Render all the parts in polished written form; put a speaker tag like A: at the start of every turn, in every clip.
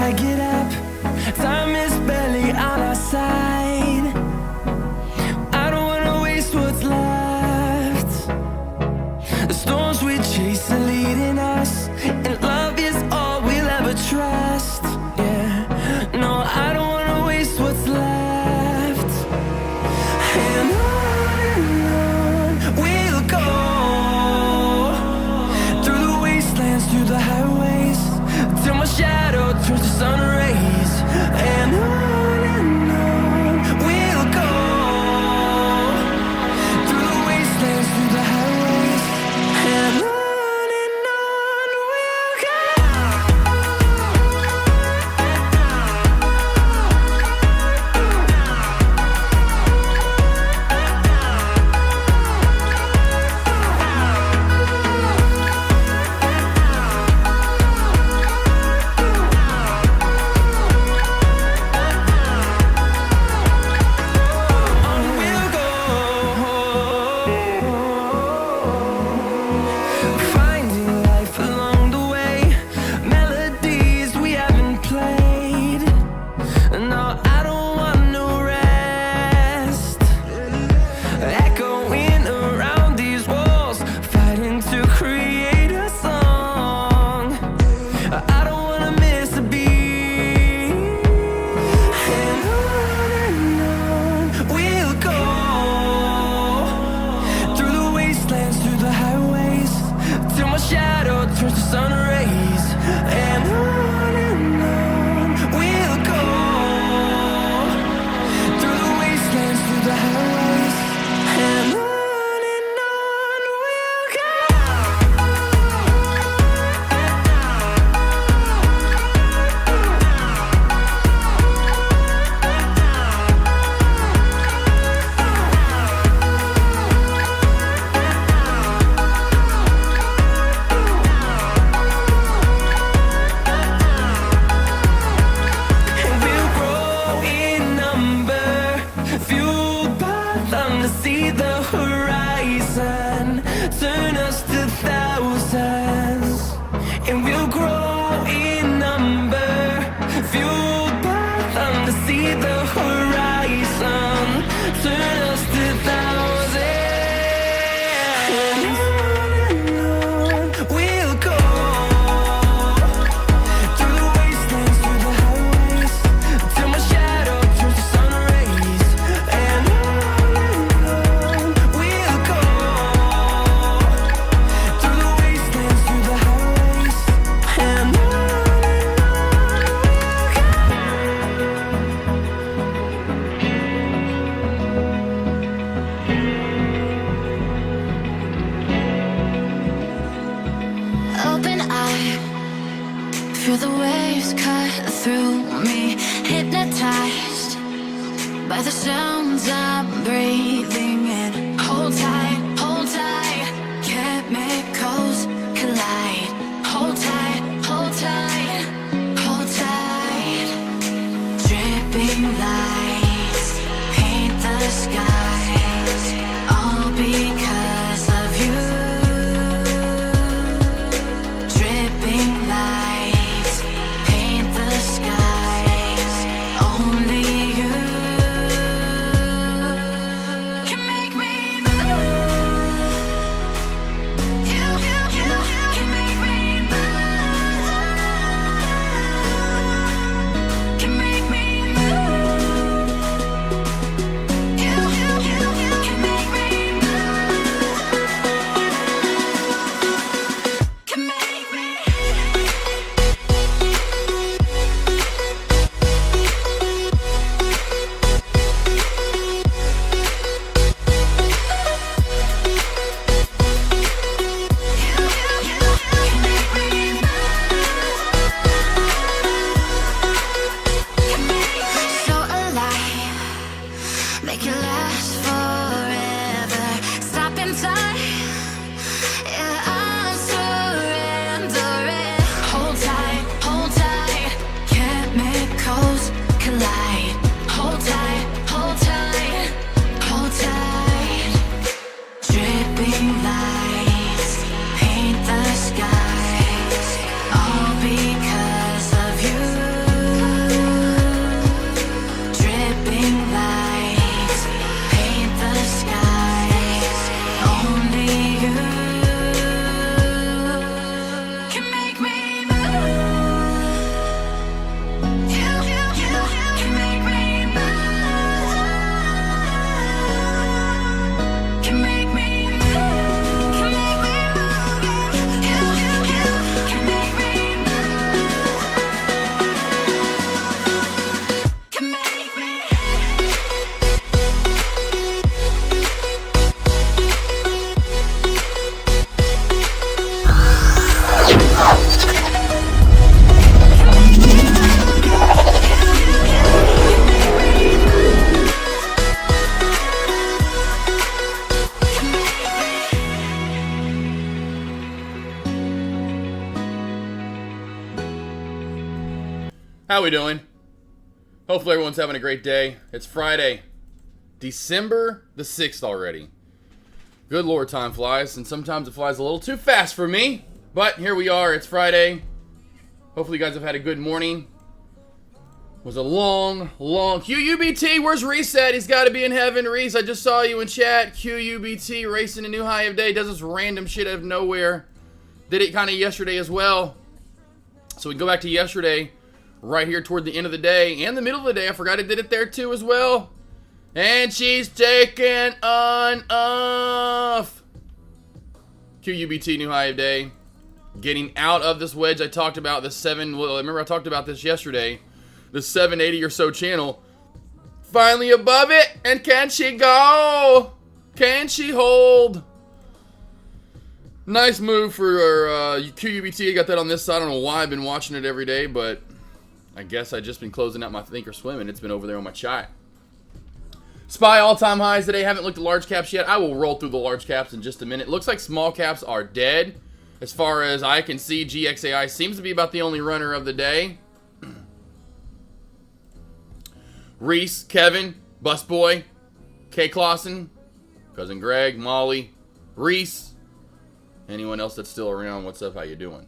A: I get up, time is barely on our side. I don't wanna waste what's left. The storms we chase are leading us, and love is all we'll ever trust. Yeah, no, I don't wanna waste what's left. And on we'll go, through the wastelands, through the highways, till my shadow turns to sun rays. And on we'll go, through the wastelands, through the highways, and on we'll go. Finding life along the way, melodies we haven't played. No, I don't want no rest. Echoing around these walls, fighting to create a song. I don't wanna miss a beat. And on we'll go, through the wastelands, through the highways, till my shadow turns to sun rays. And on we'll go, through the wastelands, through the highways, and on we'll go. And we'll grow in number, fueled by them to see the horizon, turn us to thousands. And we'll grow in number, fueled by them to see the horizon, turn us to thousands. And on we'll go, through the wastelands, through the highways, till my shadow turns to sun rays. And on we'll go, through the wastelands, through the highways, and on we'll go.
B: Open eye, feel the waves cut through me, hypnotized by the sounds I'm breathing in. Hold tight, chemicals collide. Hold tight, hold tight, hold tight. Dripping lights paint the skies, all because of you. Dripping lights paint the skies, only you can make me move. You
C: How we doing? Hopefully everyone's having a great day. It's Friday, December the 6th already. Good Lord, time flies, and sometimes it flies a little too fast for me. But here we are, it's Friday. Hopefully you guys have had a good morning. It was a long QUBT, where's Reese at? He's got to be in heaven. Reese, I just saw you in chat. QUBT, racing a new high of day, does this random shit out of nowhere. Did it kind of yesterday as well. So we go back to yesterday. Right here toward the end of the day and the middle of the day. I forgot I did it there too as well. And she's taking on off. QUBT, new high of day. Getting out of this wedge I talked about. Remember I talked about this yesterday. The 780 or so channel. Finally above it. And can she go? Can she hold? Nice move for QUBT. I got that on this side. I don't know why I've been watching it every day, but I guess I've just been closing out my Thinkorswim, and it's been over there on my chat. SPY all-time highs today. Haven't looked at large caps yet. I will roll through the large caps in just a minute. Looks like small caps are dead. As far as I can see, GXAI seems to be about the only runner of the day. Reese, Kevin, Busboy, K. Clausen, Cousin Greg, Molly, Reese. Anyone else that's still around, what's up? How you doing?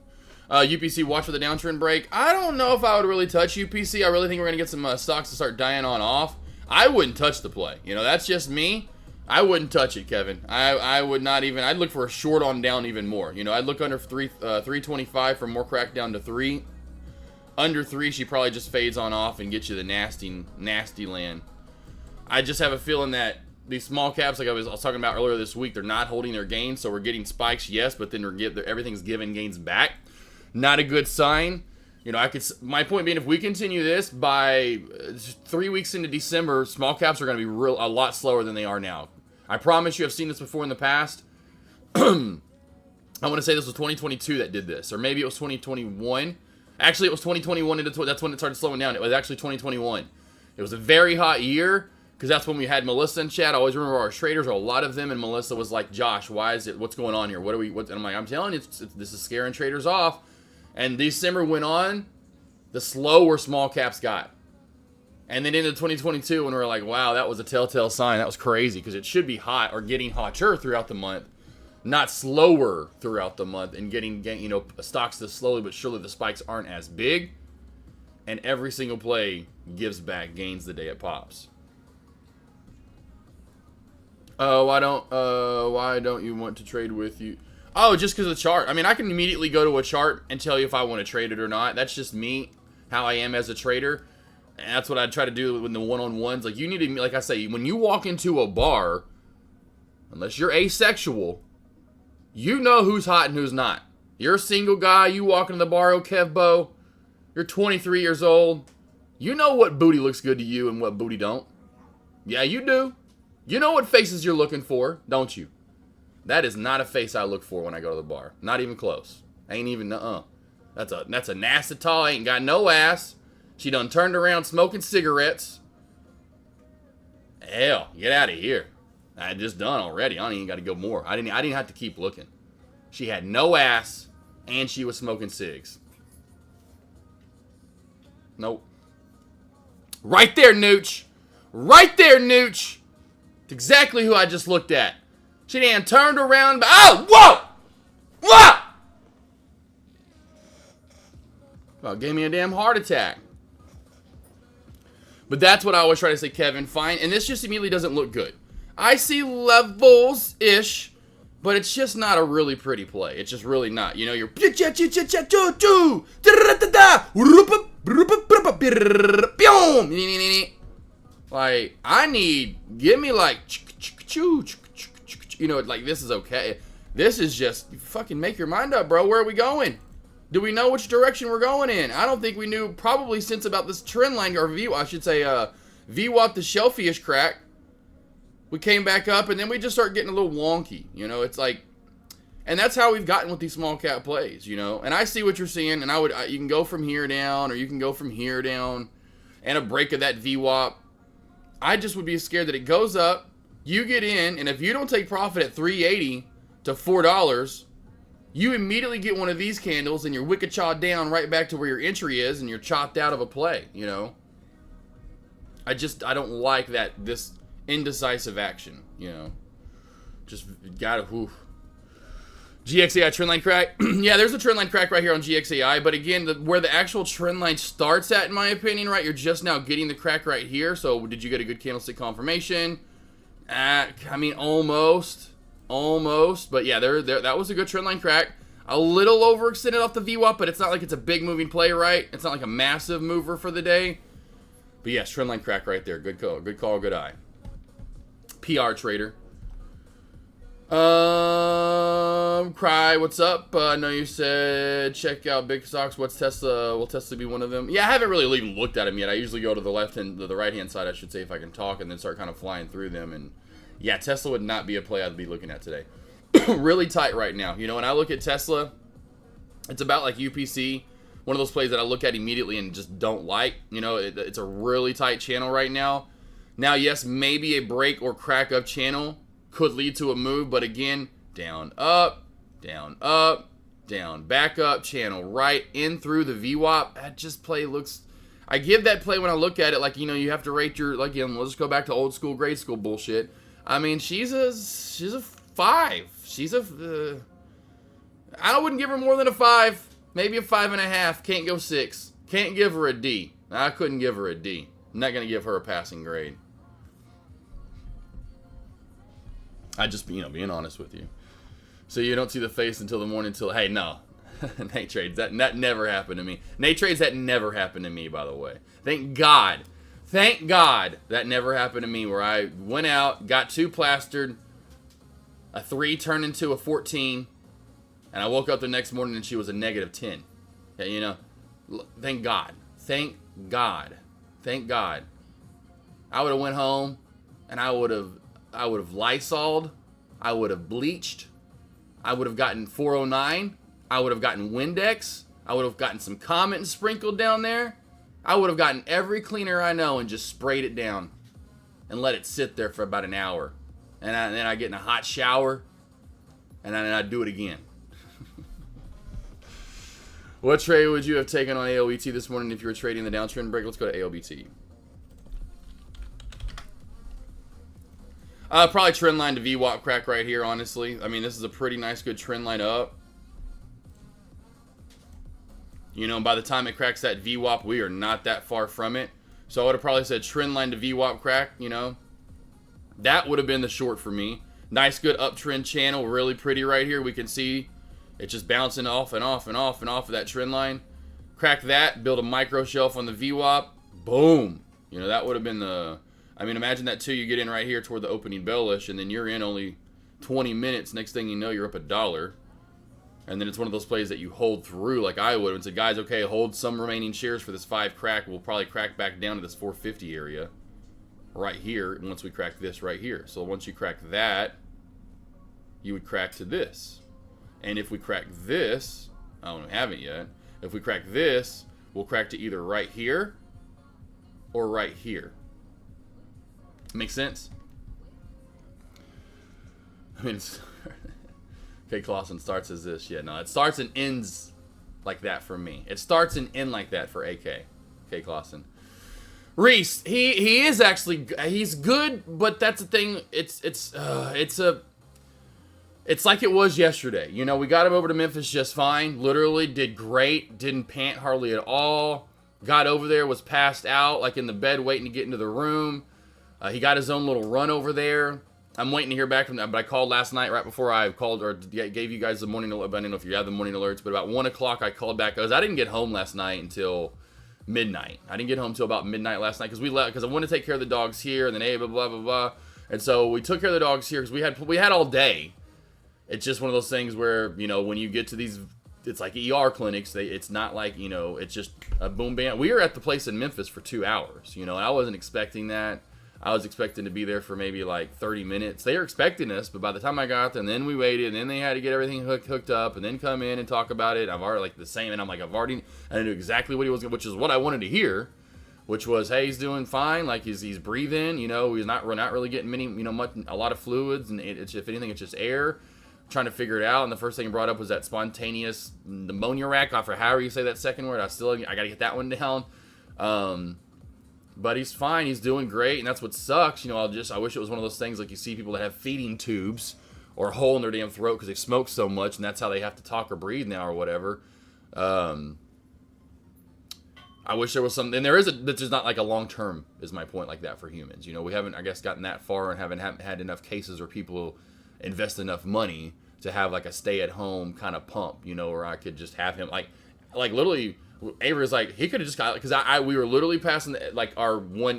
C: UPC, watch for the downtrend break. I don't know if I would really touch UPC. I really think we're going to get some stocks to start dying on off. I wouldn't touch the play. You know, that's just me. I wouldn't touch it, Kevin. I would not even. I'd look for a short on down even more. You know, I'd look under 325 for more crack down to 3. Under 3, she probably just fades on off and gets you the nasty land. I just have a feeling that these small caps, like I was talking about earlier this week, they're not holding their gains. So we're getting spikes, yes, but then everything's giving gains back. Not a good sign. You know, my point being, if we continue this by 3 weeks into December, small caps are going to be a lot slower than they are now. I promise you, I've seen this before in the past. I want to say this was 2022 that did this, or maybe it was 2021. Actually, it was 2021. That's when it started slowing down. It was actually 2021. It was a very hot year because that's when we had Melissa in chat. I always remember our traders, or a lot of them, and Melissa was like, "Josh, what's going on here? And I'm like, I'm telling you, this is scaring traders off." And December went on, the slower small caps got. And then into 2022, when we were like, wow, that was a telltale sign. That was crazy, because it should be hot or getting hotter throughout the month, not slower throughout the month, and getting stocks this slowly, but surely the spikes aren't as big. And every single play gives back gains the day it pops. Why don't you want to trade with you? Oh, just because of the chart. I mean, I can immediately go to a chart and tell you if I want to trade it or not. That's just me, how I am as a trader. And that's what I try to do with the one-on-ones. Like, you need to, like I say, when you walk into a bar, unless you're asexual, you know who's hot and who's not. You're a single guy, you walk into the bar, Kevbo, you're 23 years old. You know what booty looks good to you and what booty don't. Yeah, you do. You know what faces you're looking for, don't you? That is not a face I look for when I go to the bar. Not even close. Ain't even, That's a nasty tall, ain't got no ass. She done turned around smoking cigarettes. Hell, get out of here. I just done already. I don't even got to go more. I didn't have to keep looking. She had no ass, and she was smoking cigs. Nope. Right there, Nooch. Right there, Nooch. It's exactly who I just looked at. She done turned around. Oh, whoa! Whoa! Well, gave me a damn heart attack. But that's what I always try to say, Kevin. Fine. And this just immediately doesn't look good. I see levels-ish, but it's just not a really pretty play. It's just really not. You know, you're... Like, give me like... You know, like, this is okay. This is just, fucking make your mind up, bro. Where are we going? Do we know which direction we're going in? I don't think we knew, probably since about this trend line, or VWAP, the shellfish crack. We came back up, and then we just start getting a little wonky. You know, it's like, and that's how we've gotten with these small cap plays, you know. And I see what you're seeing, and you can go from here down, or you can go from here down, and a break of that VWAP. I just would be scared that it goes up, you get in, and if you don't take profit at $3.80 to $4, You immediately get one of these candles and you're wicked chawed down right back to where your entry is and you're chopped out of a play, you know? I don't like this indecisive action, you know? Just gotta, whew. GXAI trendline crack. Yeah, there's a trendline crack right here on GXAI, but again, where the actual trendline starts at, in my opinion, right, you're just now getting the crack right here. So did you get a good candlestick confirmation? I mean, almost, but yeah, that was a good trendline crack. A little overextended off the VWAP, but it's not like it's a big moving play, right? It's not like a massive mover for the day. But yes, trendline crack right there. Good call, good eye. PR trader. Cry, what's up? I know you said check out big stocks. What's Tesla? Will Tesla be one of them? Yeah, I haven't really even looked at them yet. I usually go to the right hand side, I should say, if I can talk, and then start kind of flying through them. And yeah, Tesla would not be a play I'd be looking at today. Really tight right now. You know, when I look at Tesla, it's about like UPC, one of those plays that I look at immediately and just don't like. You know, it's a really tight channel right now. Now, yes, maybe a break or crack up channel could lead to a move, but again, down, up, down, up, down, back up, channel right in through the VWAP. That just play looks, I give that play when I look at it, like, you know, you have to rate your, like, again, let's just go back to old school, grade school bullshit. I mean, she's a 5. I wouldn't give her more than a 5, maybe a 5.5. Can't go 6. Can't give her a D. I couldn't give her a D. I'm not going to give her a passing grade. I just, you know, being honest with you. So you don't see the face until the morning hey, no. Nate trades, that never happened to me. Nate trades, that never happened to me, by the way. Thank God that never happened to me, where I went out, got 2 plastered, a 3 turned into a 14, and I woke up the next morning and she was a -10. Yeah, you know, thank God. Thank God. I would have went home and I would have Lysoled, I would have bleached, I would have gotten 409, I would have gotten Windex, I would have gotten some Comet and sprinkled down there, I would have gotten every cleaner I know and just sprayed it down and let it sit there for about an hour. And then I get in a hot shower and then I'd do it again. What trade would you have taken on ALBT this morning if you were trading the downtrend break? Let's go to ALBT. Probably trend line to VWAP crack right here, honestly. I mean, this is a pretty nice, good trend line up. You know, by the time it cracks that VWAP, we are not that far from it. So I would have probably said trend line to VWAP crack, you know. That would have been the short for me. Nice, good uptrend channel, really pretty right here. We can see it's just bouncing off and off and off and off of that trend line. Crack that, build a micro shelf on the VWAP. Boom. You know, that would have been the... I mean, imagine that too. You get in right here toward the opening bellish, and then you're in only 20 minutes. Next thing you know, you're up $1. And then it's one of those plays that you hold through like I would and say, guys, okay, hold some remaining shares for this 5 crack. We'll probably crack back down to this 450 area right here once we crack this right here. So once you crack that, you would crack to this. And if we crack this, I don't have it yet. If we crack this, we'll crack to either right here or right here. Make sense? I mean, K. Clausen starts as this. Yeah, no, it starts and ends like that for me. It starts and ends like that for AK. K. Clausen. Reese, he is actually, he's good, but that's the thing. It's like it was yesterday. You know, we got him over to Memphis just fine. Literally did great. Didn't pant hardly at all. Got over there, was passed out, like in the bed waiting to get into the room. He got his own little run over there. I'm waiting to hear back from that, but I called last night right before I called or gave you guys the morning alert. I don't know if you have the morning alerts, but about 1 o'clock I called back because I didn't get home last night until midnight. I didn't get home until about midnight last night because I wanted to take care of the dogs here and then blah blah blah blah. And so we took care of the dogs here because we had all day. It's just one of those things where, you know, when you get to these, it's like ER clinics. It's not like, you know, it's just a boom bam. We were at the place in Memphis for 2 hours. You know, and I wasn't expecting that. I was expecting to be there for maybe like 30 minutes. They were expecting us, but by the time I got there, and then we waited, and then they had to get everything hooked up, and then come in and talk about it. I've already like the same, and I'm like, I knew exactly what he was, which is what I wanted to hear, which was, hey, he's doing fine, like he's breathing, you know, we're not really getting a lot of fluids, and it's if anything, it's just air. trying to figure it out, and the first thing he brought up was that spontaneous pneumonia rack, or however you say that second word. I got to get that one down. But he's fine. He's doing great, and that's what sucks. I wish it was one of those things like you see people that have feeding tubes or a hole in their damn throat because they smoke so much, and that's how they have to talk or breathe now or whatever. I wish there was something, and that's just not like a long term, is my point, like that for humans. We haven't, I guess, gotten that far and haven't had enough cases where people invest enough money to have like a stay at home kind of pump, where I could just have him like literally. Avery's like, he could have just got, because we were literally passing like our one,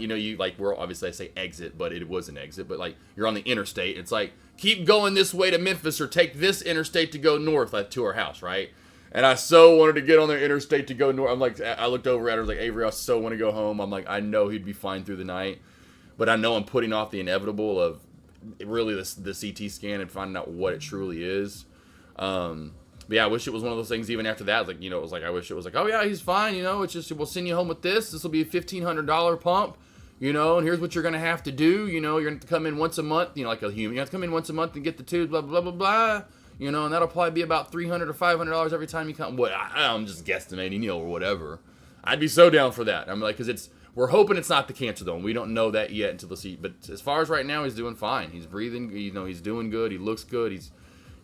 C: we're obviously, I say exit, but it was an exit, but like you're on the interstate. It's like, keep going this way to Memphis or take this interstate to go north, like to our house, right? And I so wanted to get on the interstate to go north. I'm like, I looked over at her, I was like, Avery, I so want to go home. I'm like, I know he'd be fine through the night, but I know I'm putting off the inevitable of really the CT scan and finding out what it truly is. But yeah, I wish it was one of those things even after that. Like, it was like, I wish it was like, oh yeah, he's fine. It's just, we'll send you home with this. This will be a $1,500 pump, and here's what you're going to have to do. You're going to have to come in once a month, like a human. You have to come in once a month and get the tubes, blah, blah, blah, blah, and that'll probably be about $300 or $500 every time you come. I'm just guesstimating, or whatever. I'd be so down for that. I'm like, because we're hoping it's not the cancer though, and we don't know that yet until the see. But as far as right now, he's doing fine. He's breathing, he's doing good. He looks good. He's,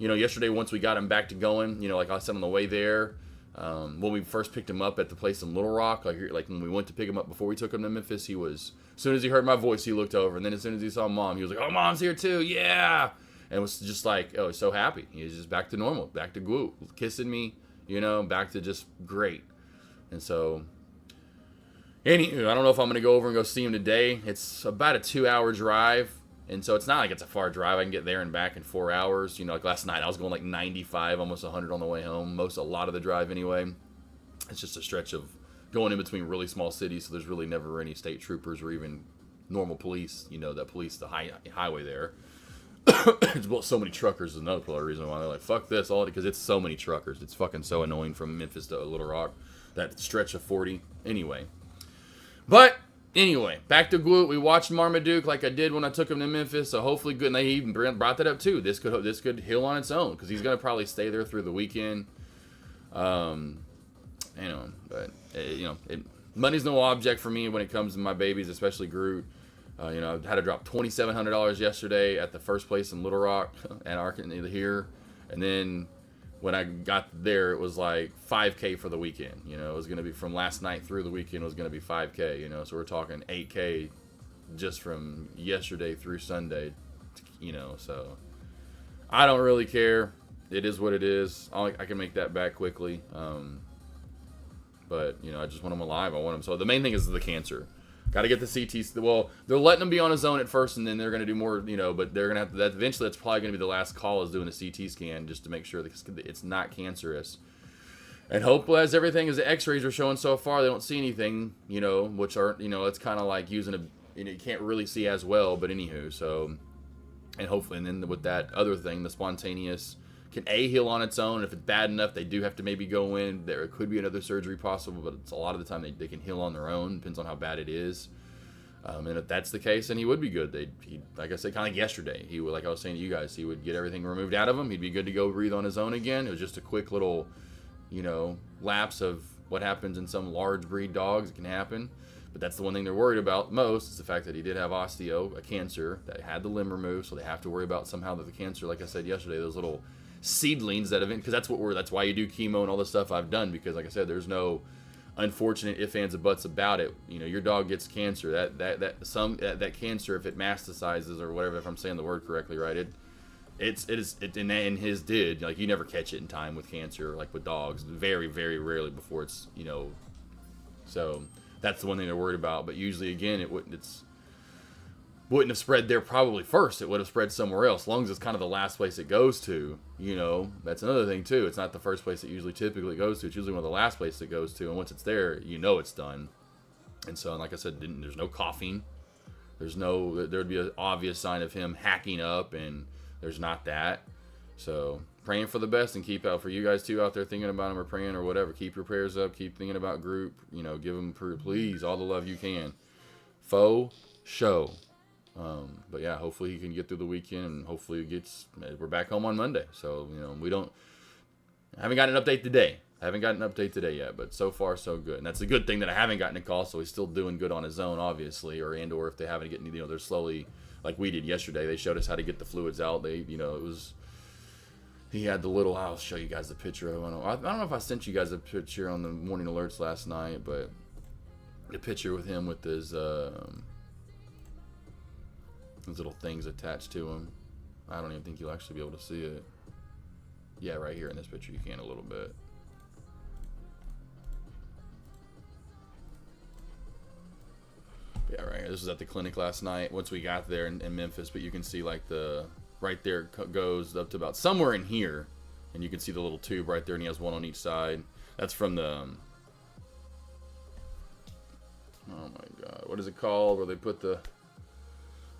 C: yesterday, once we got him back to going, like I said on the way there, when we first picked him up at the place in Little Rock, like when we went to pick him up before we took him to Memphis, he was, as soon as he heard my voice, he looked over, and then as soon as he saw Mom, he was like, oh, Mom's here too, yeah, and was just like, oh, so happy. He was just back to normal, back to glue, kissing me, back to just great. And so, anywho, I don't know if I'm going to go over and go see him today. It's about a 2-hour drive. And so it's not like it's a far drive. I can get there and back in 4 hours. Like last night, I was going like 95, almost 100 on the way home. A lot of the drive anyway. It's just a stretch of going in between really small cities, so there's really never any state troopers or even normal police, that police the highway there. Well, so many truckers is another reason why they're like, fuck this, all because it's so many truckers. It's fucking so annoying from Memphis to Little Rock, that stretch of 40. Anyway, back to Glute. We watched Marmaduke like I did when I took him to Memphis, so hopefully good. And they even brought that up too. This could heal on its own because he's gonna probably stay there through the weekend. Money's no object for me when it comes to my babies, especially Groot. I had to drop $2,700 yesterday at the first place in Little Rock and Arkansas here, and then when I got there, it was like $5K for the weekend. It was going to be from last night through the weekend. It was going to be $5K. So we're talking $8K just from yesterday through Sunday. So I don't really care. It is what it is. I can make that back quickly. But I just want him alive. I want him. So the main thing is the cancer. Got to get the CT. Well, they're letting him be on his own at first, and then they're going to do more, but they're going to have to, that eventually that's probably going to be the last call, is doing a CT scan just to make sure that it's not cancerous. And hopefully, as everything, as the x-rays are showing so far, they don't see anything, which aren't, it's kind of like using you can't really see as well, but anywho, so, and hopefully, and then with that other thing, the spontaneous can heal on its own. If it's bad enough, they do have to maybe go in. There could be another surgery possible, but it's a lot of the time they can heal on their own. Depends on how bad it is. And if that's the case, then he would be good. He, like I said, kind of like yesterday, he would, like I was saying to you guys, he would get everything removed out of him. He'd be good to go breathe on his own again. It was just a quick little, lapse of what happens in some large breed dogs. It can happen. But that's the one thing they're worried about most, is the fact that he did have a cancer, that had the limb removed. So they have to worry about somehow that the cancer, like I said yesterday, those little seedlings that event, because that's why you do chemo and all the stuff I've done, because like I said, there's no unfortunate ifs, ands, and buts about it. Your dog gets cancer, that cancer, if it metastasizes or whatever, if I'm saying the word correctly, right, and his did, like, you never catch it in time with cancer, like with dogs, very, very rarely before it's, so that's the one thing they're worried about. But usually, again, it wouldn't have spread there probably first. It would have spread somewhere else. As long as it's kind of the last place it goes to, that's another thing too. It's not the first place it usually typically goes to. It's usually one of the last places it goes to. And once it's there, it's done. And so, like I said, there's no coughing. There'd be an obvious sign of him hacking up, and there's not that. So praying for the best, and keep out for you guys too out there thinking about him or praying or whatever. Keep your prayers up. Keep thinking about Group. Give him, please, all the love you can. Faux show. But yeah, hopefully he can get through the weekend, and hopefully we're back home on Monday. So, I haven't got an update today. Yet, but so far so good. And that's a good thing that I haven't gotten a call, so he's still doing good on his own, obviously, or if they haven't gotten, they're slowly, like we did yesterday. They showed us how to get the fluids out. He had the little, I'll show you guys the picture. I don't know if I sent you guys a picture on the morning alerts last night, but the picture with him with his little things attached to him. I don't even think you'll actually be able to see it. Yeah, right here in this picture you can a little bit. Yeah, right here. This was at the clinic last night once we got there in Memphis, but you can see like right there goes up to about somewhere in here, and you can see the little tube right there, and he has one on each side. That's from the oh my god, what is it called, where they put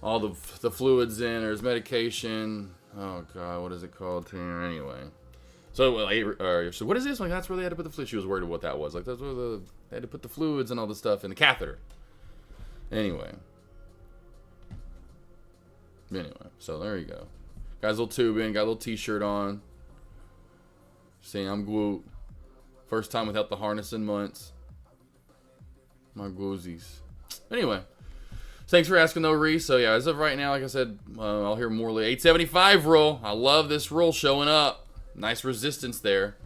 C: all the fluids in, or his medication. Oh god, what is it called here? Anyway, so what is this? Like, that's where they had to put the fluids. She was worried what that was. Like, that's where they had to put the fluids and all the stuff in the catheter. Anyway, so there you go. Got his little tube in, got a little t-shirt on, saying I'm Groot. First time without the harness in months. My goozies. Anyway, thanks for asking though, Reese. So yeah, as of right now, like I said, I'll hear more later. 875 roll. I love this roll showing up. Nice resistance there.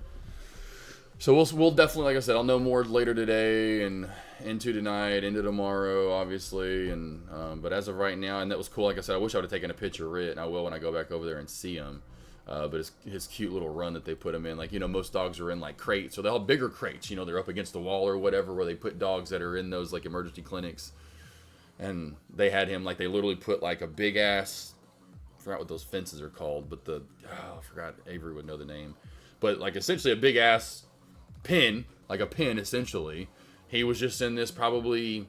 C: So we'll definitely, like I said, I'll know more later today and into tonight, into tomorrow, obviously. And but as of right now, and that was cool. Like I said, I wish I would have taken a picture of it, and I will when I go back over there and see him. But his cute little run that they put him in, like, most dogs are in like crates, or they'll have bigger crates. They're up against the wall or whatever, where they put dogs that are in those like emergency clinics. And they had him, like, they literally put like a big ass, I forgot what those fences are called, but I forgot, Avery would know the name, but like essentially a big ass pin, like a pin essentially. He was just in this probably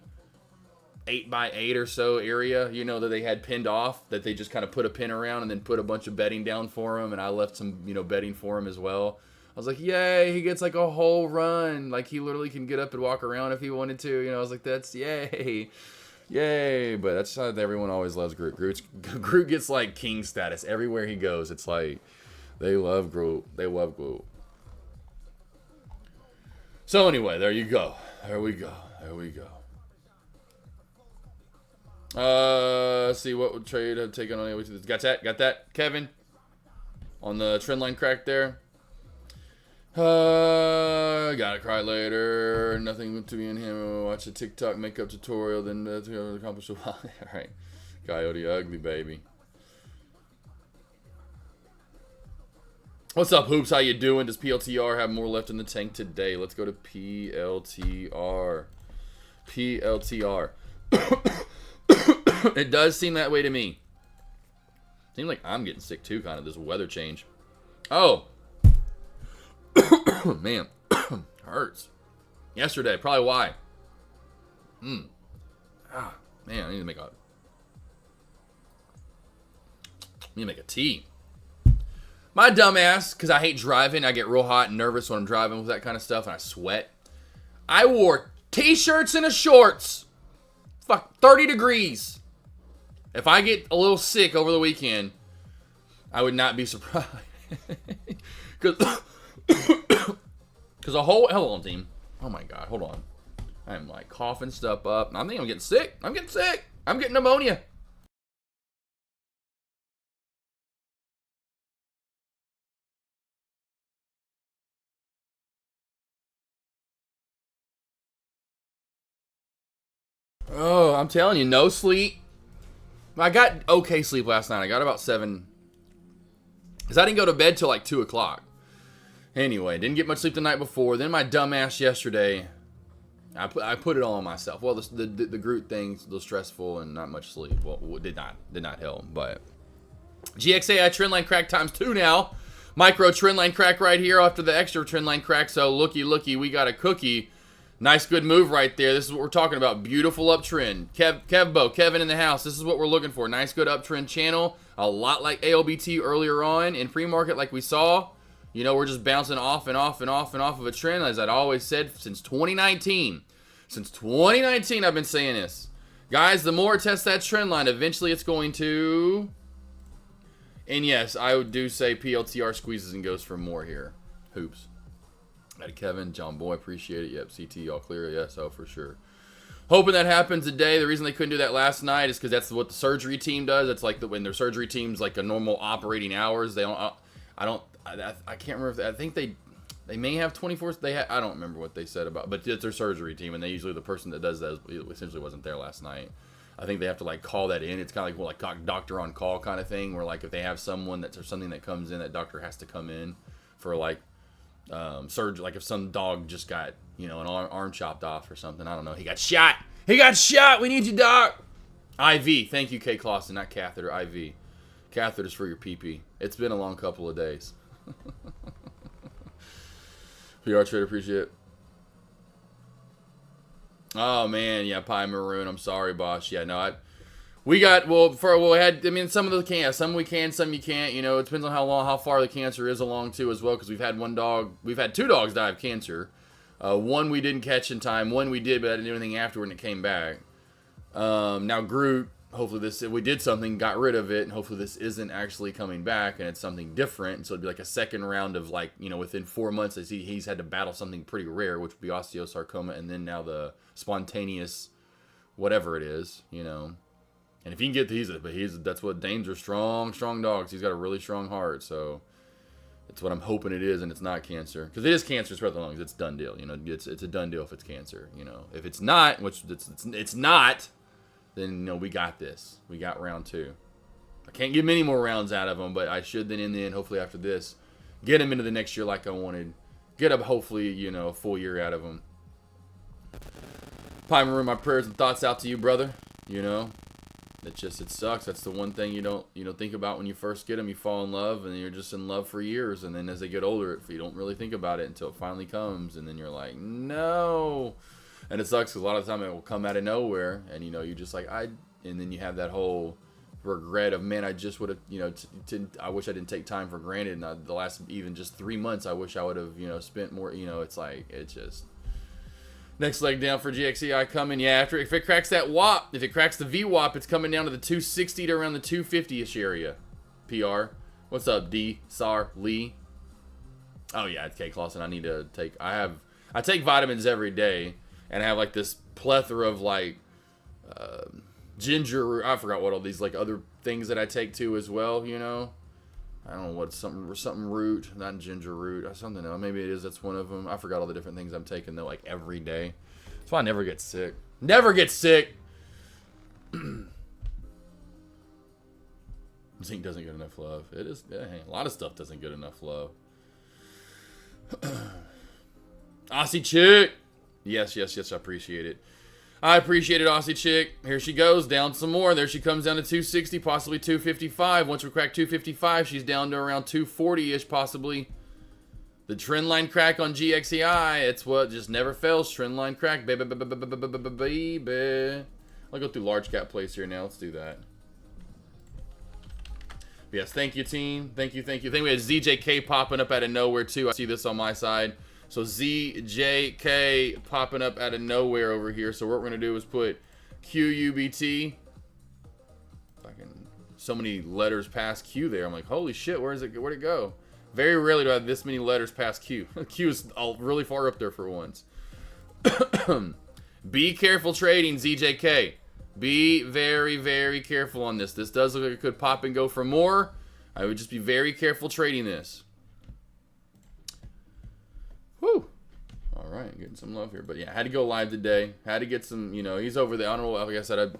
C: 8x8 or so area, that they had pinned off, that they just kind of put a pin around and then put a bunch of bedding down for him, and I left some, bedding for him as well. I was like, yay, he gets like a whole run, like he literally can get up and walk around if he wanted to, I was like, that's yay. Yay, but that's how everyone always loves Groot. Groot gets like king status everywhere he goes. It's like they love Groot. They love Groot. So anyway, there you go. There we go. Let's see what would trade have taken on the got that, Kevin? On the trend line crack there. Gotta cry later. Nothing to be in him. Watch a TikTok makeup tutorial, then to accomplish a while. Alright. Coyote ugly, baby. What's up, Hoops? How you doing? Does PLTR have more left in the tank today? Let's go to PLTR. It does seem that way to me. Seems like I'm getting sick too, kind of, this weather change. Oh. Man. Hurts. Yesterday, probably why. Man, I need to make a tea. My dumbass, because I hate driving, I get real hot and nervous when I'm driving with that kind of stuff, and I sweat. I wore t-shirts and a shorts. Fuck, 30 degrees. If I get a little sick over the weekend, I would not be surprised. Because a whole, hold on, team. Oh my God, hold on. I'm like coughing stuff up. I think I'm getting sick. I'm getting pneumonia. Oh, I'm telling you, no sleep. I got okay sleep last night. I got about 7. Because I didn't go to bed till like 2 o'clock. Anyway, didn't get much sleep the night before. Then my dumbass yesterday, I put it all on myself. Well, the Groot thing's a little stressful and not much sleep. Well, did not help. But GXAI trendline crack times 2 now. Micro trendline crack right here after the extra trendline crack. So looky, we got a cookie. Nice, good move right there. This is what we're talking about. Beautiful uptrend. Kevin in the house. This is what we're looking for. Nice, good uptrend channel. A lot like ALBT earlier on in pre-market, like we saw. We're just bouncing off and off of a trend, as I'd always said since 2019. Since 2019, I've been saying this. Guys, the more it tests that trend line, eventually it's going to... And yes, I would do say PLTR squeezes and goes for more here. Hoops. Got Kevin, John Boy, appreciate it. Yep, CT all clear. Yes, oh, for sure. Hoping that happens today. The reason they couldn't do that last night is because that's what the surgery team does. It's like when their surgery team's like a normal operating hours. They don't... I can't remember. I think they may have 24. I don't remember what they said about, but it's their surgery team, and they usually the person that does that essentially wasn't there last night. I think they have to like call that in. It's kind of like doctor on call kind of thing, where like if they have someone or something that comes in, that doctor has to come in for like surgery. Like if some dog just got an arm chopped off or something. I don't know. He got shot. He got shot. We need you, doc. IV. Thank you, K. Clausen. Not catheter. IV. Catheters for your pee-pee. It's been a long couple of days. PR trade, appreciate it. Oh man, yeah, Pie Maroon. I'm sorry, boss. Yeah, no, we had. I mean, some of the some we can, some you can't. It depends on how far the cancer is along too, as well. Because we've had 2 dogs die of cancer. One we didn't catch in time. One we did, but I didn't do anything afterward, and it came back. Now Groot. Hopefully we did something, got rid of it, and hopefully this isn't actually coming back, and it's something different. So it'd be like a second round of within 4 months, I see he's had to battle something pretty rare, which would be osteosarcoma, and then now the spontaneous, whatever it is, And if he can get that's what Danes are strong dogs. He's got a really strong heart, so it's what I'm hoping it is, and it's not cancer, because it is cancer spread the lungs. It's done deal, It's a done deal if it's cancer, If it's not, which it's not. Then we got this. We got round 2. I can't get many more rounds out of them, but I should then in the end, hopefully after this, get them into the next year like I wanted. Get up hopefully, a full year out of them. Pie Maroon, my prayers and thoughts out to you, brother. It sucks. That's the one thing you don't think about when you first get them. You fall in love, and you're just in love for years, and then as they get older, you don't really think about it until it finally comes, and then you're like, no. And it sucks because a lot of the time it will come out of nowhere, and you're just like and then you have that whole regret of, man, I just would have I wish I didn't take time for granted. And the last even just 3 months, I wish I would have spent more. It's like it's just next leg down for GXEI coming. Yeah, if it cracks that WAP, if it cracks the VWAP, it's coming down to the 260 to around the 250ish area. PR, what's up, D Sar Lee? Oh yeah, it's K Clausen. I need to take. I take vitamins every day. And I have like this plethora of like ginger. I forgot what all these like other things that I take too as well. I don't know what something root, not ginger root, or something else. Maybe it is. That's one of them. I forgot all the different things I'm taking though, like every day. That's why I never get sick. Never get sick. Zinc doesn't get enough love. It is. A lot of stuff doesn't get enough love. Aussie chick. Yes, I appreciate it. I appreciate it, Aussie chick. Here she goes, down some more. There she comes down to 260, possibly 255. Once we crack 255, she's down to around 240-ish, possibly. The trend line crack on GXEI, it's what just never fails. Trend line crack, baby. I'll go through large cap plays here now. Let's do that. Yes, thank you, team. Thank you. I think we had ZJK popping up out of nowhere, too. I see this on my side. So ZJK popping up out of nowhere over here. So what we're going to do is put QUBT. So many letters past Q there. I'm like, holy shit, where'd it go? Very rarely do I have this many letters past Q. Q is really far up there for once. Be careful trading, ZJK. Be very, very careful on this. This does look like it could pop and go for more. I would just be very careful trading this. Whew. All right, getting some love here. But yeah, I had to go live today. Had to get some, he's over there. I don't know, like I said,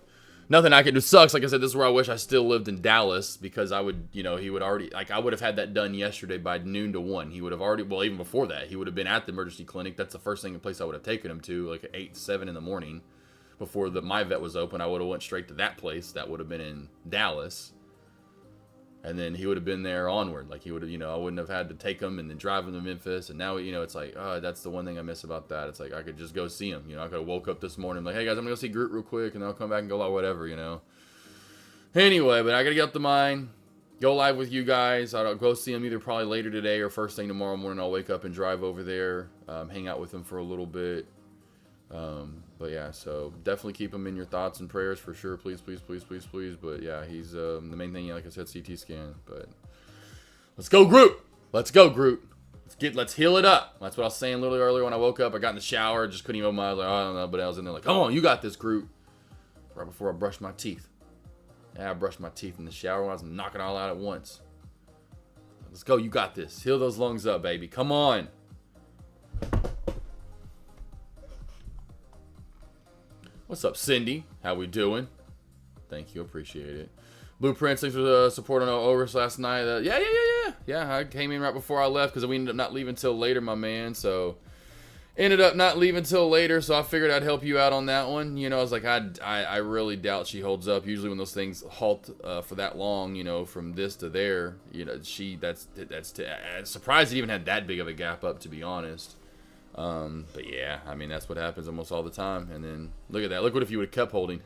C: nothing I can do. Sucks. Like I said, this is where I wish I still lived in Dallas, because I would, he would already, like, I would have had that done yesterday by noon to 1. He would have already, well, even before that, he would have been at the emergency clinic. That's the first place I would have taken him to, like at 8, 7 in the morning. Before my vet was open, I would have went straight to that place. That would have been in Dallas. And then he would have been there onward. Like, he would have, I wouldn't have had to take him and then drive him to Memphis. And now, it's like, that's the one thing I miss about that. It's like, I could just go see him. I could have woke up this morning like, hey, guys, I'm going to go see Groot real quick. And then I'll come back and go live, whatever, Anyway, but I got to get up the mine. Go live with you guys. I'll go see him either probably later today or first thing tomorrow morning. I'll wake up and drive over there. Hang out with him for a little bit. But But yeah, so definitely keep him in your thoughts and prayers for sure. Please, please, please, please, please. But yeah, he's the main thing. Like I said, CT scan. But let's go, Groot. Let's go, Groot. Let's heal it up. That's what I was saying literally earlier when I woke up. I got in the shower, just couldn't even open my eyes. Like, oh, I don't know, but I was in there like, come on, you got this, Groot. Right before I brushed my teeth. Yeah, I brushed my teeth in the shower when I was knocking all out at once. Let's go, you got this. Heal those lungs up, baby. Come on. What's up, Cindy? How we doing? Thank you, appreciate it. Blueprints, thanks for supporting our overs last night. Yeah, I came in right before I left because we ended up not leaving till later, my man. So ended up not leaving till later, so I figured I'd help you out on that one. You know, I was like, I really doubt she holds up. Usually when those things halt for that long, you know, from this to there, you know, I'm surprised it even had that big of a gap up, to be honest. But yeah, I mean, that's what happens almost all the time. And then look at that. Look what if you would have kept holding.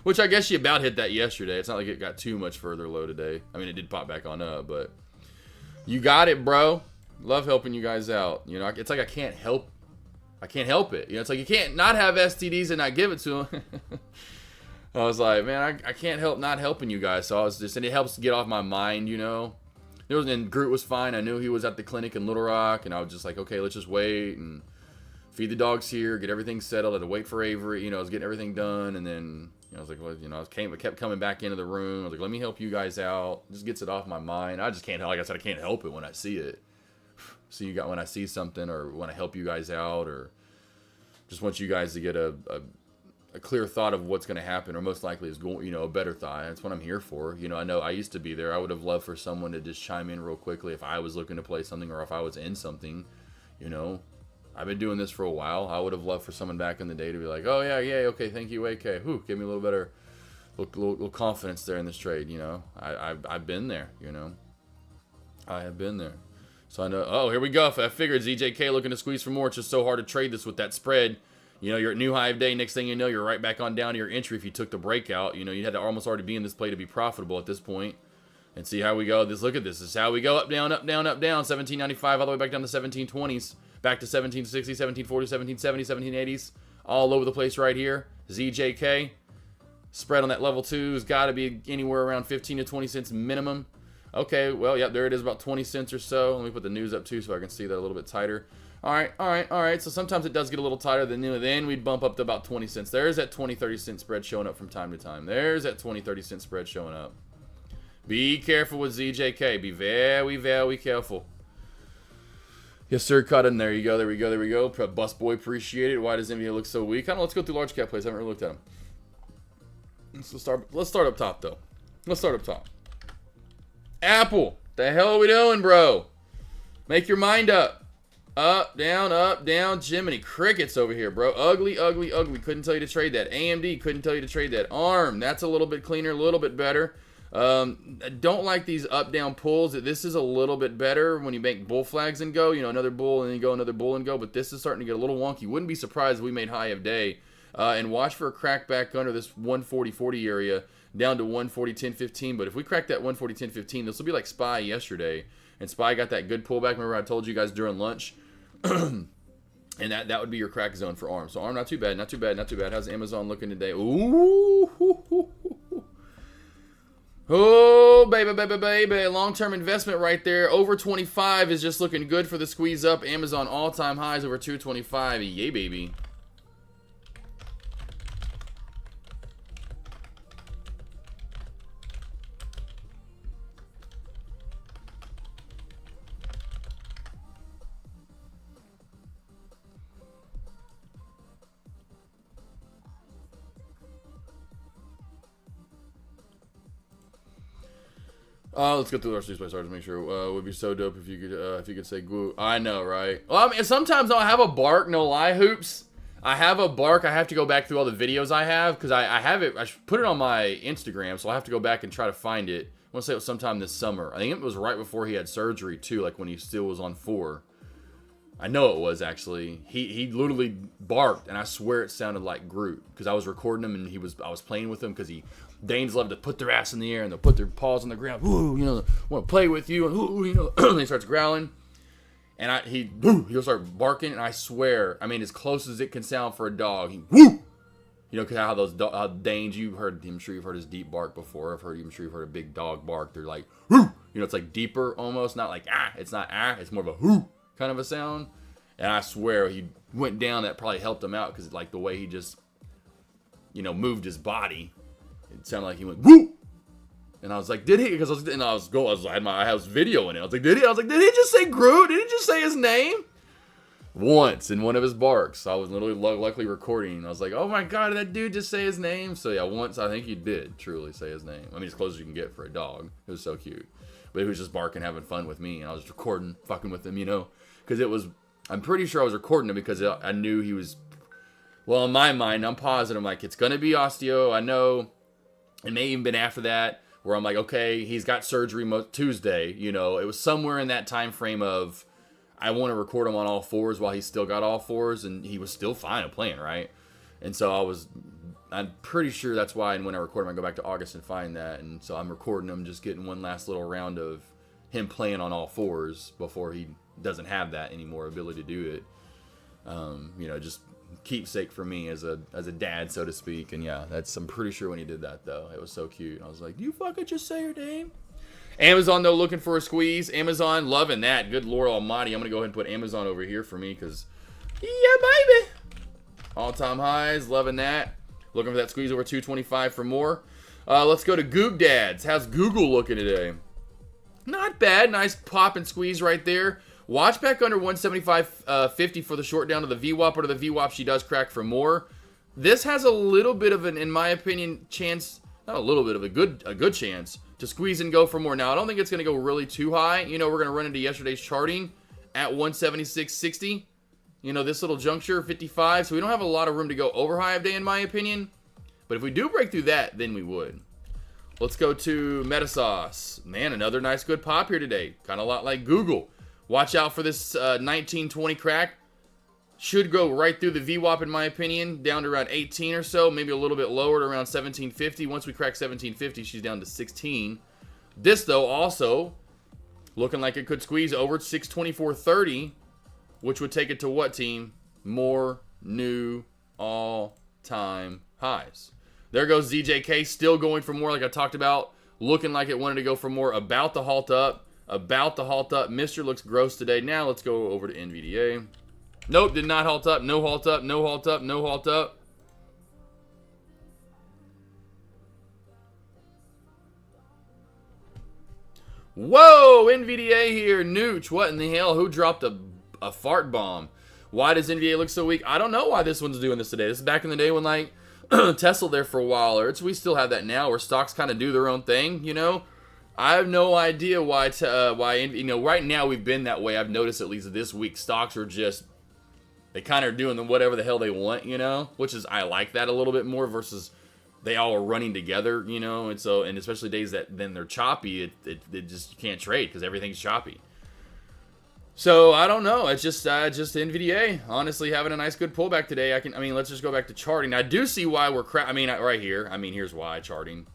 C: Which I guess she about hit that yesterday. It's not like it got too much further low today. I mean, it did pop back on up, but you got it, bro. Love helping you guys out. You know, it's like I can't help it. You know, it's like you can't not have STDs and not give it to them. I was like, man, I can't help not helping you guys. So I was just, and it helps to get off my mind, you know. And Groot was fine. I knew he was at the clinic in Little Rock, and I was just like, okay, let's just wait and feed the dogs here, get everything settled. I had to wait for Avery. You know, I was getting everything done, and then you know, I was like, well, you know, I kept coming back into the room. I was like, let me help you guys out. Just gets it off my mind. I just can't help. Like I said, I can't help it when I see it. So when I see something or when I help you guys out or just want you guys to get a clear thought of what's going to happen, or most likely is going, you know, a better thought. That's what I'm here for. You know I used to be there. I would have loved for someone to just chime in real quickly if I was looking to play something or if I was in something. You know, I've been doing this for a while. I would have loved for someone back in the day to be like, oh yeah, okay, thank you, AK. Whew, give me a little better, little confidence there in this trade. You know, I've been there. You know, I have been there. So I know. Oh, here we go. I figured ZJK looking to squeeze for more. It's just so hard to trade this with that spread. You know, you're at new high of day. Next thing you know, you're right back on down to your entry if you took the breakout. You know, you had to almost already be in this play to be profitable at this point. And see how we go. Look at this. This is how we go. Up, down, up, down, up, down. 1795 all the way back down to 1720s. Back to 1760, 1740, 1770, 1780s. All over the place right here. ZJK. Spread on that level 2 has got to be anywhere around 15 to 20 cents minimum. Okay, well, yeah, there it is, about 20 cents or so. Let me put the news up too so I can see that a little bit tighter. All right. So sometimes it does get a little tighter than then we'd bump up to about 20 cents. There's that 20, 30 cent spread showing up from time to time. There's that 20, 30 cent spread showing up. Be careful with ZJK. Be very, very careful. Yes, sir. Cut in. There you go. There we go. Bus boy, appreciate it. Why does NVIDIA look so weak? I don't know. Let's go through large cap plays. I haven't really looked at them. Let's start up top, though. Let's start up top. Apple. The hell are we doing, bro? Make your mind up. Up, down, Jiminy Crickets over here, bro. Ugly. Couldn't tell you to trade that. AMD, couldn't tell you to trade that. ARM, that's a little bit cleaner, a little bit better. Don't like these up-down pulls. This is a little bit better when you make bull flags and go. You know, another bull and then you go, another bull and go. But this is starting to get a little wonky. Wouldn't be surprised if we made high of day. And watch for a crack back under this 140.40 area down to 140.10.15. But if we crack that 140.10.15, this will be like SPY yesterday. And SPY got that good pullback. Remember I told you guys during lunch? And that would be your crack zone for ARM. So ARM, not too bad. How's Amazon looking today? Ooh. Oh, baby. Long-term investment right there. Over 25 is just looking good for the squeeze up. Amazon all-time highs over 225. Yay, baby. Let's go through the rest of these plays to make sure. It would be so dope if you could say glue. I know, right? Well, I mean, sometimes I'll have a bark, no lie, hoops. I have a bark. I have to go back through all the videos I have because I have it. I put it on my Instagram, so I'll have to go back and try to find it. I want to say it was sometime this summer. I think it was right before he had surgery too, like when he still was on 4. I know it was actually. He literally barked, and I swear it sounded like Groot because I was recording him and I was playing with him because Danes love to put their ass in the air and they'll put their paws on the ground. Ooh, you know, want to play with you, and ooh, you know, and he starts growling. and he'll start barking, and I swear, I mean, as close as it can sound for a dog, he woo. You know, cause how those Danes, I'm sure you've heard his deep bark before. I'm sure you've heard a big dog bark. They're like, whoo. You know, it's like deeper almost, not like it's not it's more of a whoo kind of a sound. And I swear he went down, that probably helped him out, because like the way he just, you know, moved his body, it sounded like he went whoo. And I was like, did he? Because I was videoing it. I was like, did he? Did he just say Groot? Did he just say his name? Once in one of his barks, I was literally luckily recording, and I was like, oh my god, did that dude just say his name? So yeah, once I think he did truly say his name. I mean, as close as you can get for a dog. It was so cute. But he was just barking, having fun with me, and I was recording, fucking with him, you know? Because I'm pretty sure I was recording him because I knew he was, well, in my mind, I'm positive, I'm like, it's going to be osteo, I know. It may even been after that, where I'm like, okay, he's got surgery Tuesday, you know? It was somewhere in that time frame of, I want to record him on all fours while he's still got all fours, and he was still fine at playing, right? And so I'm pretty sure that's why, and when I record him, I go back to August and find that, and so I'm recording him, just getting one last little round of him playing on all fours before he doesn't have that anymore, ability to do it. You know, just keepsake for me as a dad, so to speak. And yeah, I'm pretty sure when he did that, though, it was so cute. I was like, you fucking just say your name? Amazon, though, looking for a squeeze. Amazon, loving that. Good Lord Almighty. I'm going to go ahead and put Amazon over here for me because, yeah, baby. All-time highs, loving that. Looking for that squeeze over 225 for more. Let's go to Goog Dads. How's Google looking today? Not bad. Nice pop and squeeze right there. Watch back under 175.50 for the short down to the VWAP. Or to the VWAP, she does crack for more. This has a little bit of an, in my opinion, chance, not a little bit of a good chance to squeeze and go for more. Now, I don't think it's going to go really too high. You know, we're going to run into yesterday's charting at 176.60. You know, this little juncture, 55. So we don't have a lot of room to go over high of day, in my opinion. But if we do break through that, then we would. Let's go to Metasauce. Man, another nice good pop here today. Kind of a lot like Google. Watch out for this 1920 crack. Should go right through the VWAP, in my opinion, down to around 18 or so, maybe a little bit lower to around 1750. Once we crack 1750, she's down to 16. This, though, also looking like it could squeeze over 624.30, which would take it to what, team? More new all-time highs. There goes ZJK, still going for more, like I talked about, looking like it wanted to go for more, about to halt up. Mr. looks gross today. Now let's go over to NVDA. Nope, did not halt up. No halt up. No halt up. No halt up. Whoa, NVDA here. Nooch, what in the hell? Who dropped a fart bomb? Why does NVDA look so weak? I don't know why this one's doing this today. This is back in the day when, like, Tesla there for a while. Or we still have that now where stocks kind of do their own thing, you know? I have no idea why, you know, right now we've been that way. I've noticed at least this week stocks are just, they kind of are doing whatever the hell they want, you know, which is, I like that a little bit more versus they all are running together, you know, and so, and especially days that then they're choppy, it just, you can't trade because everything's choppy. So, I don't know, it's just NVDA, honestly, having a nice good pullback today. I mean, let's just go back to charting. I do see why we're right here, here's why, charting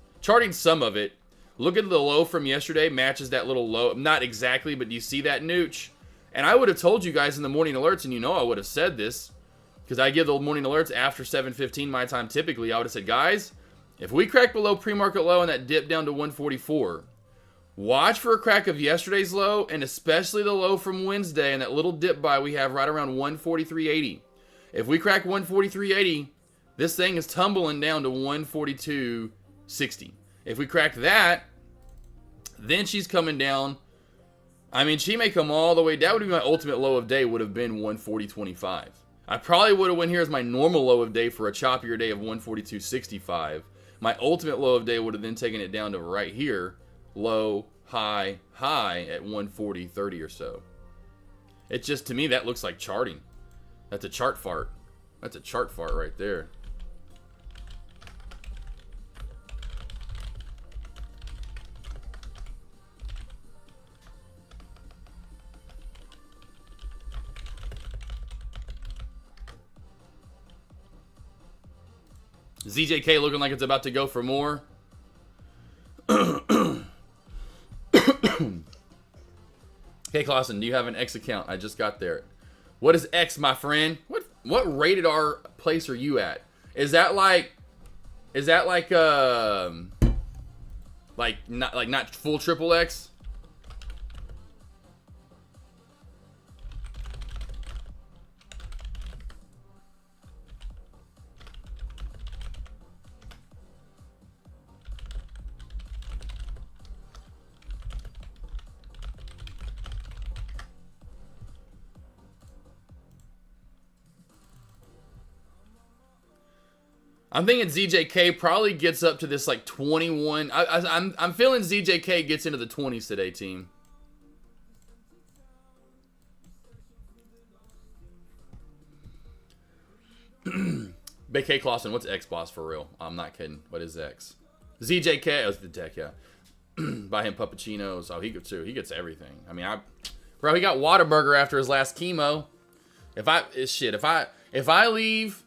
C: some of it. Look at the low from yesterday, matches that little low, not exactly, but you see that nooch? And I would have told you guys in the morning alerts, and you know I would have said this, because I give the morning alerts after 7:15 my time typically. I would have said, guys, if we crack below pre-market low and that dip down to 144, watch for a crack of yesterday's low, and especially the low from Wednesday, and that little dip by we have right around 143.80. If we crack 143.80, this thing is tumbling down to 142.60. If we crack that, then she's coming down. I mean, she may come all the way. That would be my ultimate low of day, would have been 140.25. I probably would have went here as my normal low of day for a choppier day of 142.65. My ultimate low of day would have then taken it down to right here, low, high, high at 140.30 or so. It's just, to me, that looks like charting. That's a chart fart. That's a chart fart right there. ZJK looking like it's about to go for more. Okay, Clausen, do you have an X account? I just got there. What is X, my friend? What rated R place are you at? Is that like not full triple X? I'm thinking ZJK probably gets up to this like 21. I'm feeling ZJK gets into the 20s today, team. BK Clausen, what's X boss for real? I'm not kidding. What is X? ZJK, oh, it's the deck, yeah. Buy him puppuccinos. Oh, he gets too. He gets everything. I mean, bro, he got Whataburger after his last chemo. If I leave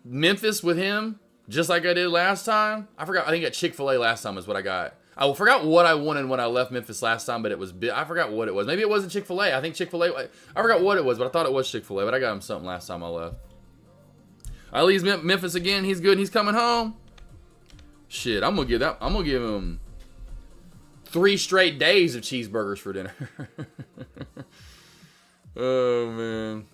C: Memphis with him, just like I did last time. I forgot. I think at Chick-fil-A last time is what I got. I forgot what I wanted when I left Memphis last time, but it was I forgot what it was. Maybe it wasn't Chick-fil-A. I think Chick-fil-A. I forgot what it was, but I thought it was Chick-fil-A. But I got him something last time I left. I leave Memphis again. He's good. He's coming home. Shit, I'm gonna give him 3 straight days of cheeseburgers for dinner. Oh man.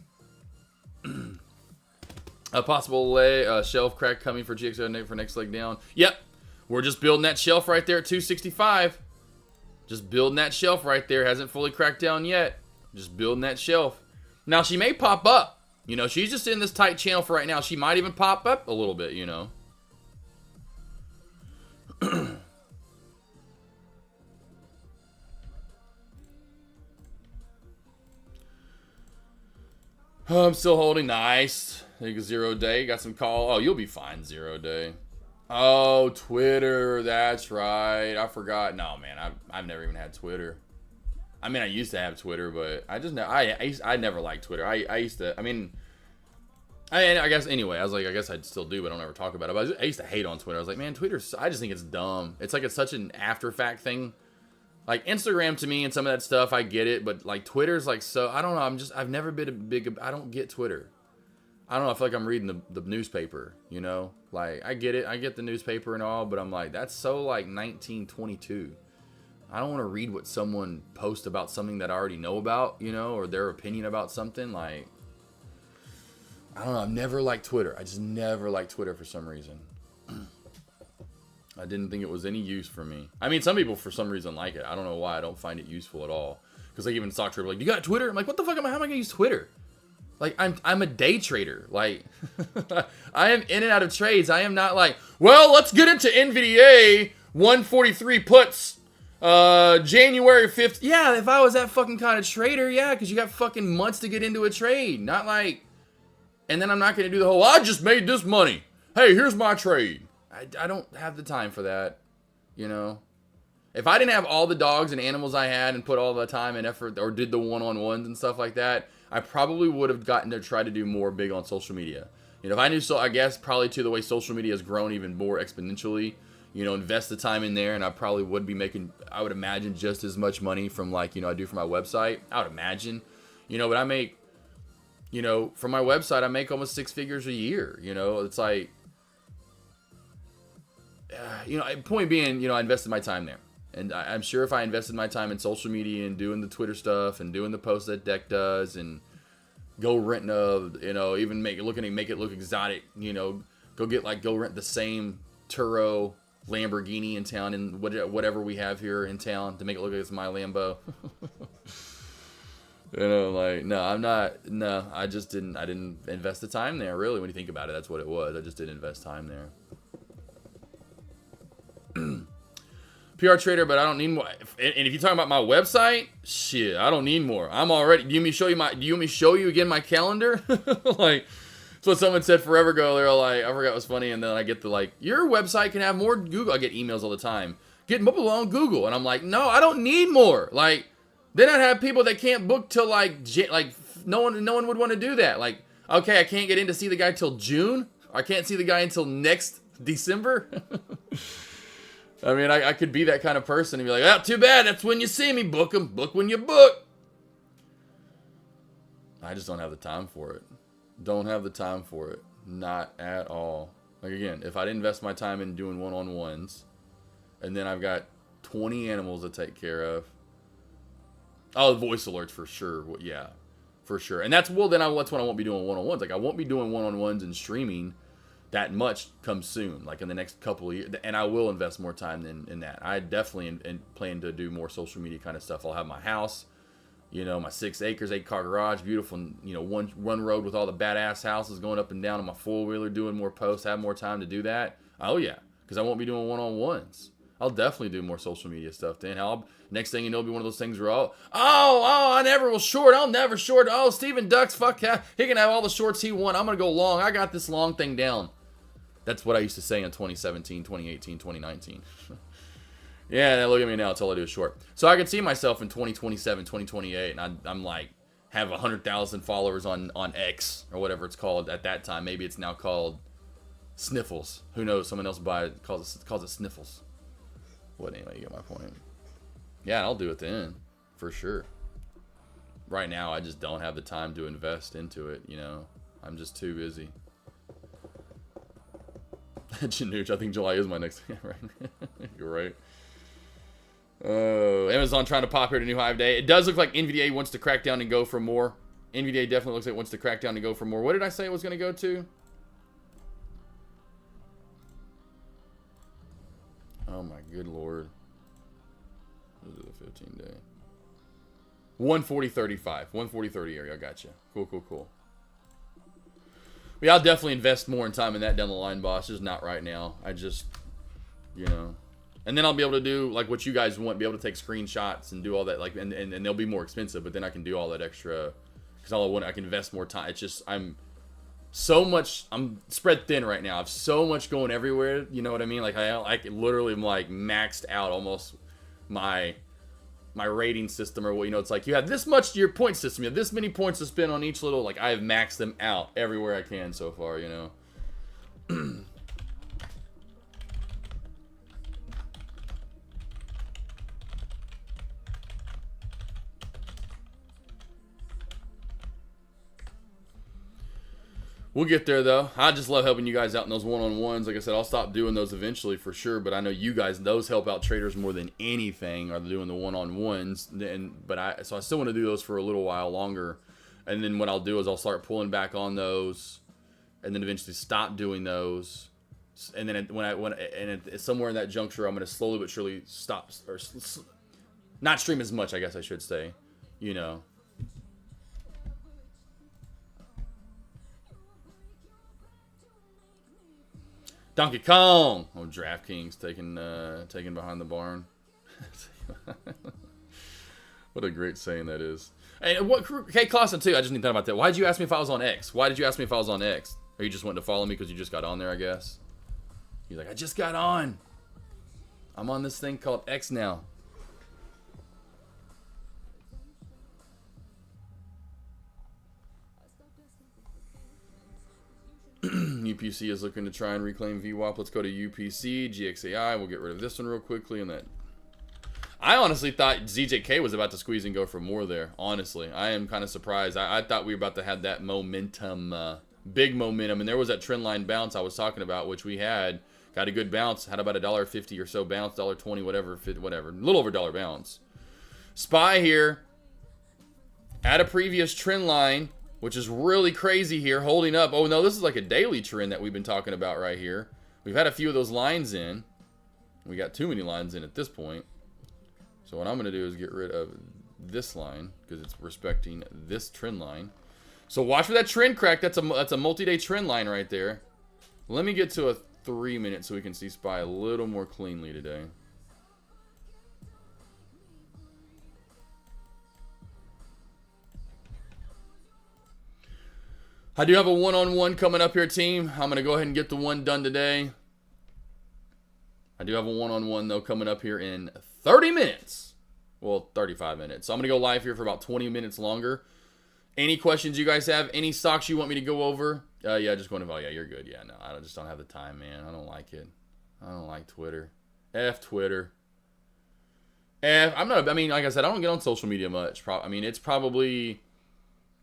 C: A possible shelf crack coming for GX for next leg down. Yep. We're just building that shelf right there at 265. Just building that shelf right there. Hasn't fully cracked down yet. Just building that shelf. Now, she may pop up. You know, she's just in this tight channel for right now. She might even pop up a little bit, you know. Oh, I'm still holding. Nice. Take a 0 day. Got some call. Oh, you'll be fine. 0 day. Oh, Twitter. That's right. I forgot. No, man. I've never even had Twitter. I mean, I used to have Twitter, but I never liked Twitter. I used to. I mean, I guess anyway. I was like, I guess I'd still do, but I don't ever talk about it. But I used to hate on Twitter. I was like, man, Twitter. I just think it's dumb. It's like it's such an after fact thing. Like Instagram to me and some of that stuff, I get it, but like Twitter's like so. I don't know. I've never been a big. I don't get Twitter. I don't know. I feel like I'm reading the newspaper. You know, like I get it. I get the newspaper and all, but I'm like that's so like 1922. I don't want to read what someone posts about something that I already know about, you know, or their opinion about something. Like, I don't know. I've never liked Twitter. I just never liked Twitter for some reason. I didn't think it was any use for me. I mean, some people for some reason like it. I don't know why. I don't find it useful at all. Because like even stock trader, like, you got Twitter? I'm like, what the fuck how am I going to use Twitter? Like, I'm a day trader. Like, I am in and out of trades. I am not like, well, let's get into NVDA 143 puts. January 5th. Yeah, if I was that fucking kind of trader, yeah, because you got fucking months to get into a trade. Not like, and then I'm not going to do the whole, I just made this money. Hey, here's my trade. I don't have the time for that, you know. If I didn't have all the dogs and animals I had and put all the time and effort or did the one-on-ones and stuff like that, I probably would have gotten to try to do more big on social media. You know, if I knew, so I guess probably too the way social media has grown even more exponentially, you know, invest the time in there and I probably would be making, I would imagine just as much money from like, you know, I do for my website. I would imagine, you know, but I make, you know, from my website, I make almost 6 figures a year, you know, it's like, you know, point being, you know, I invested my time there. And I'm sure if I invested my time in social media and doing the Twitter stuff and doing the posts that Deck does and go renting a, you know, even make it look exotic, you know, go rent the same Turo Lamborghini in town and whatever we have here in town to make it look like it's my Lambo. You know, like, I didn't invest the time there, really. When you think about it, that's what it was. I just didn't invest time there. PR trader, but I don't need more. And if you're talking about my website, shit, I don't need more. I'm already. Do you want me to show you again my calendar? Like, that's what someone said forever ago. They're like, I forgot what's funny, and then I get the like, your website can have more Google. I get emails all the time. Get them up on Google, and I'm like, no, I don't need more. Like, then I'd have people that can't book till like no one would want to do that. Like, okay, I can't get in to see the guy till June. I can't see the guy until next December. I mean, I could be that kind of person and be like, oh, too bad. That's when you see me. Book them. Book when you book. I just don't have the time for it. Don't have the time for it. Not at all. Like, again, if I didn't invest my time in doing one-on-ones, and then I've got 20 animals to take care of. Oh, voice alerts for sure. Well, yeah, for sure. And that's, well, then that's when I won't be doing one-on-ones. Like, I won't be doing one-on-ones and streaming that much come soon, like in the next couple of years. And I will invest more time in that. I definitely plan to do more social media kind of stuff. I'll have my house, you know, my 6 acres, 8-car garage, beautiful, you know, one road with all the badass houses going up and down on my 4-wheeler, doing more posts, have more time to do that. Oh, yeah, because I won't be doing one-on-ones. I'll definitely do more social media stuff then. Next thing you know, it'll be one of those things where, I never will short. I'll never short. Oh, Steven Ducks, fuck yeah. He can have all the shorts he wants. I'm going to go long. I got this long thing down. That's what I used to say in 2017, 2018, 2019. Yeah, now look at me now. That's all I do is short. So I can see myself in 2027, 2028, and I'm like, have 100,000 followers on X or whatever it's called at that time. Maybe it's now called Sniffles. Who knows? Someone else calls it Sniffles. But anyway, you get my point. Yeah, I'll do it then, for sure. Right now, I just don't have the time to invest into it, you know. I'm just too busy. Janooch, I think July is my next. Right. You're right. Amazon trying to pop here to new high of day. It does look like NVDA wants to crack down and go for more. NVDA definitely looks like it wants to crack down and go for more. What did I say it was going to go to? Oh my good lord. This is a 15-day. 140.35. 140.30 area. I got you. Cool. Yeah, I'll definitely invest more in time in that down the line, boss. Just not right now. I just, you know. And then I'll be able to do, like, what you guys want. Be able to take screenshots and do all that. Like, and they'll be more expensive. But then I can do all that extra. Because all I want, I can invest more time. It's just, I'm spread thin right now. I have so much going everywhere. You know what I mean? Like, I literally am, like, maxed out almost my rating system, or what, you know, it's like you have this much to your point system, you have this many points to spend on each little, like, I have maxed them out everywhere I can so far, you know. We'll get there, though. I just love helping you guys out in those one-on-ones. Like I said, I'll stop doing those eventually for sure, but I know you guys, those help out traders more than anything, are doing the one-on-ones. So I still want to do those for a little while longer. And then what I'll do is I'll start pulling back on those, and then eventually stop doing those. And then somewhere in that juncture, I'm going to slowly but surely stop, or not stream as much, I guess I should say, you know. Donkey Kong! Oh, DraftKings taking behind the barn. What a great saying that is. Hey, AK47 too, I just need to think about that. Why did you ask me if I was on X? Why did you ask me if I was on X? Or you just wanted to follow me because you just got on there, I guess? He's like, I just got on. I'm on this thing called X now. UPC is looking to try and reclaim VWAP. Let's go to UPC, GXAI. We'll get rid of this one real quickly. And that, I honestly thought ZJK was about to squeeze and go for more there. Honestly, I am kind of surprised. I thought we were about to have that momentum, big momentum. And there was that trend line bounce I was talking about, which we had. Got a good bounce. Had about $1.50 or so bounce, $1.20, whatever, whatever. A little over $1 bounce. SPY here at a previous trend line, which is really crazy here, holding up. Oh, no, this is like a daily trend that we've been talking about right here. We've had a few of those lines in. We got too many lines in at this point. So what I'm going to do is get rid of this line because it's respecting this trend line. So watch for that trend crack. That's a multi-day trend line right there. Let me get to a 3-minute so we can see SPY a little more cleanly today. I do have a one-on-one coming up here, team. I'm going to go ahead and get the one done today. I do have a one-on-one, though, coming up here in 30 minutes. Well, 35 minutes. So I'm going to go live here for about 20 minutes longer. Any questions you guys have? Any stocks you want me to go over? Yeah, just going to, oh, yeah, you're good. Yeah, no, I just don't have the time, man. I don't like it. I don't like Twitter. F Twitter. Like I said, I don't get on social media much. I mean, it's probably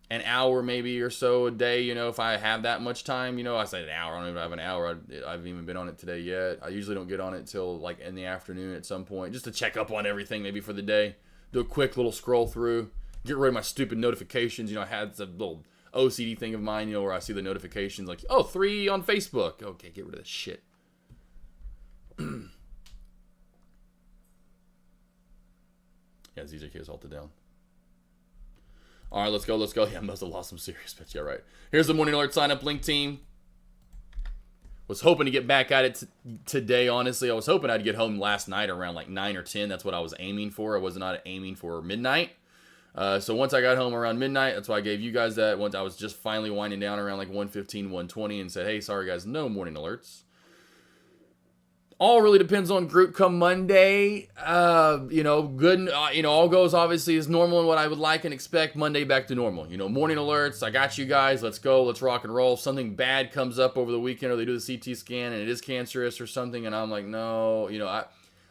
C: an hour maybe or so a day, you know, if I have that much time. You know, I say an hour. I don't even have an hour. I haven't even been on it today yet. I usually don't get on it till like in the afternoon at some point, just to check up on everything maybe for the day. Do a quick little scroll through, get rid of my stupid notifications. You know, I had a little OCD thing of mine, you know, where I see the notifications like, oh, 3 on Facebook. Okay, get rid of this shit. Yeah, ZJK is halted down. All right, let's go. Yeah, I must have lost some serious bets. Yeah, right. Here's the morning alert sign up link, team. Was hoping to get back at it today, honestly. I was hoping I'd get home last night around like 9 or 10. That's what I was aiming for. I was not aiming for midnight. So once I got home around midnight, that's why I gave you guys that. Once I was just finally winding down around like 1:15, 1:20 and said, hey, sorry guys, no morning alerts. All really depends on group come Monday. You know, good. You know, all goes obviously as normal and what I would like and expect. Monday back to normal. You know, morning alerts. I got you guys. Let's go. Let's rock and roll. If something bad comes up over the weekend, or they do the CT scan and it is cancerous or something, and I'm like, no. You know,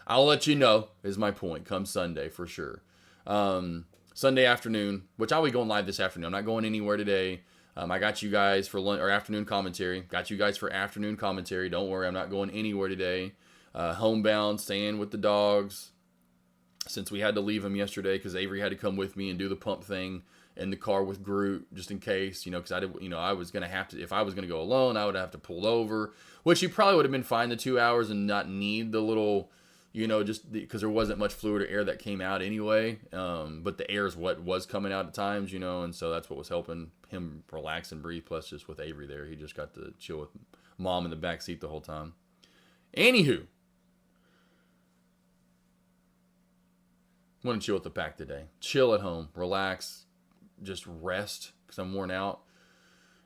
C: I'll let you know. Is my point. Come Sunday for sure. Sunday afternoon, which I'll be going live this afternoon. I'm not going anywhere today. I got you guys for lunch or afternoon commentary. Got you guys for afternoon commentary. Don't worry, I'm not going anywhere today. Homebound, staying with the dogs. Since we had to leave them yesterday because Avery had to come with me and do the pump thing in the car with Groot, just in case, you know, because I was gonna have to. If I was gonna go alone, I would have to pull over, which he probably would have been fine the 2 hours and not need the little. You know, just because there wasn't much fluid or air that came out anyway. But the air is what was coming out at times, you know, and so that's what was helping him relax and breathe. Plus, just with Avery there, he just got to chill with mom in the back seat the whole time. Anywho, want to chill with the pack today. Chill at home, relax, just rest because I'm worn out.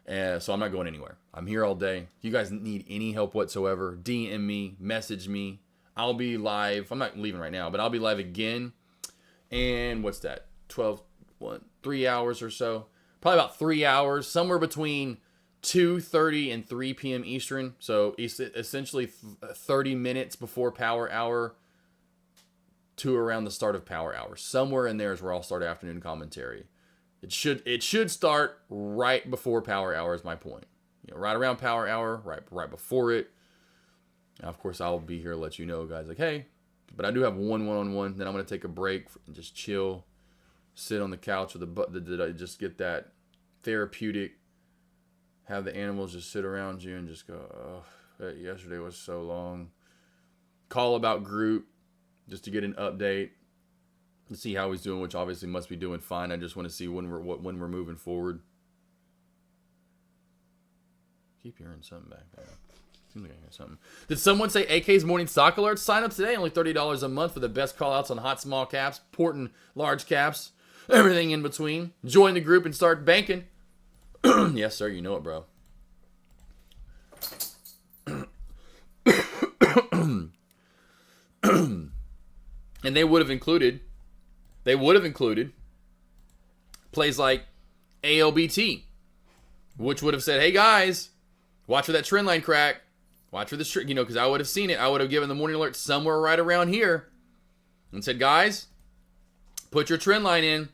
C: So I'm not going anywhere. I'm here all day. If you guys need any help whatsoever, DM me, message me. I'll be live. I'm not leaving right now, but I'll be live again. And what's that? 3 hours or so. Probably about 3 hours. Somewhere between 2:30 and 3 p.m. Eastern. So essentially 30 minutes before power hour to around the start of power hour. Somewhere in there is where I'll start afternoon commentary. It should start right before power hour is my point. You know, right around power hour, right before it. Now, of course, I'll be here to let you know, guys, like, hey, but I do have one-on-one. Then I'm going to take a break and just chill, sit on the couch with just get that therapeutic, have the animals just sit around you and just go, oh, that yesterday was so long. Call about Groot just to get an update to see how he's doing, which obviously must be doing fine. I just want to see when we're moving forward. Keep hearing something back there. Seems like I hear something. Did someone say AK's morning stock alerts? Sign up today. Only $30 a month for the best callouts on hot small caps, important large caps, everything in between. Join the group and start banking. Yes, sir. You know it, bro. And they would have included plays like ALBT, which would have said, hey guys, watch for that trend line crack. Watch for this, you know, because I would have seen it. I would have given the morning alert somewhere right around here and said, guys, put your trend line in.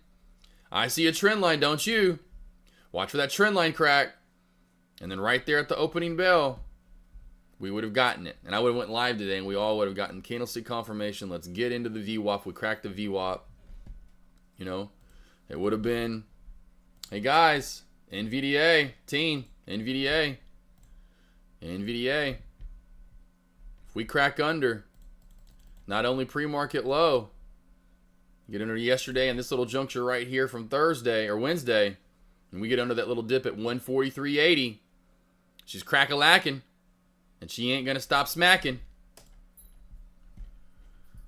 C: I see a trend line, don't you? Watch for that trend line crack. And then right there at the opening bell, we would have gotten it. And I would have went live today and we all would have gotten candlestick confirmation. Let's get into the VWAP. We cracked the VWAP. You know, it would have been, hey guys, NVDA, team, NVDA. If we crack under, not only pre-market low, get under yesterday and this little juncture right here from Thursday or Wednesday, and we get under that little dip at 143.80, she's crack-a-lacking, and she ain't going to stop smacking.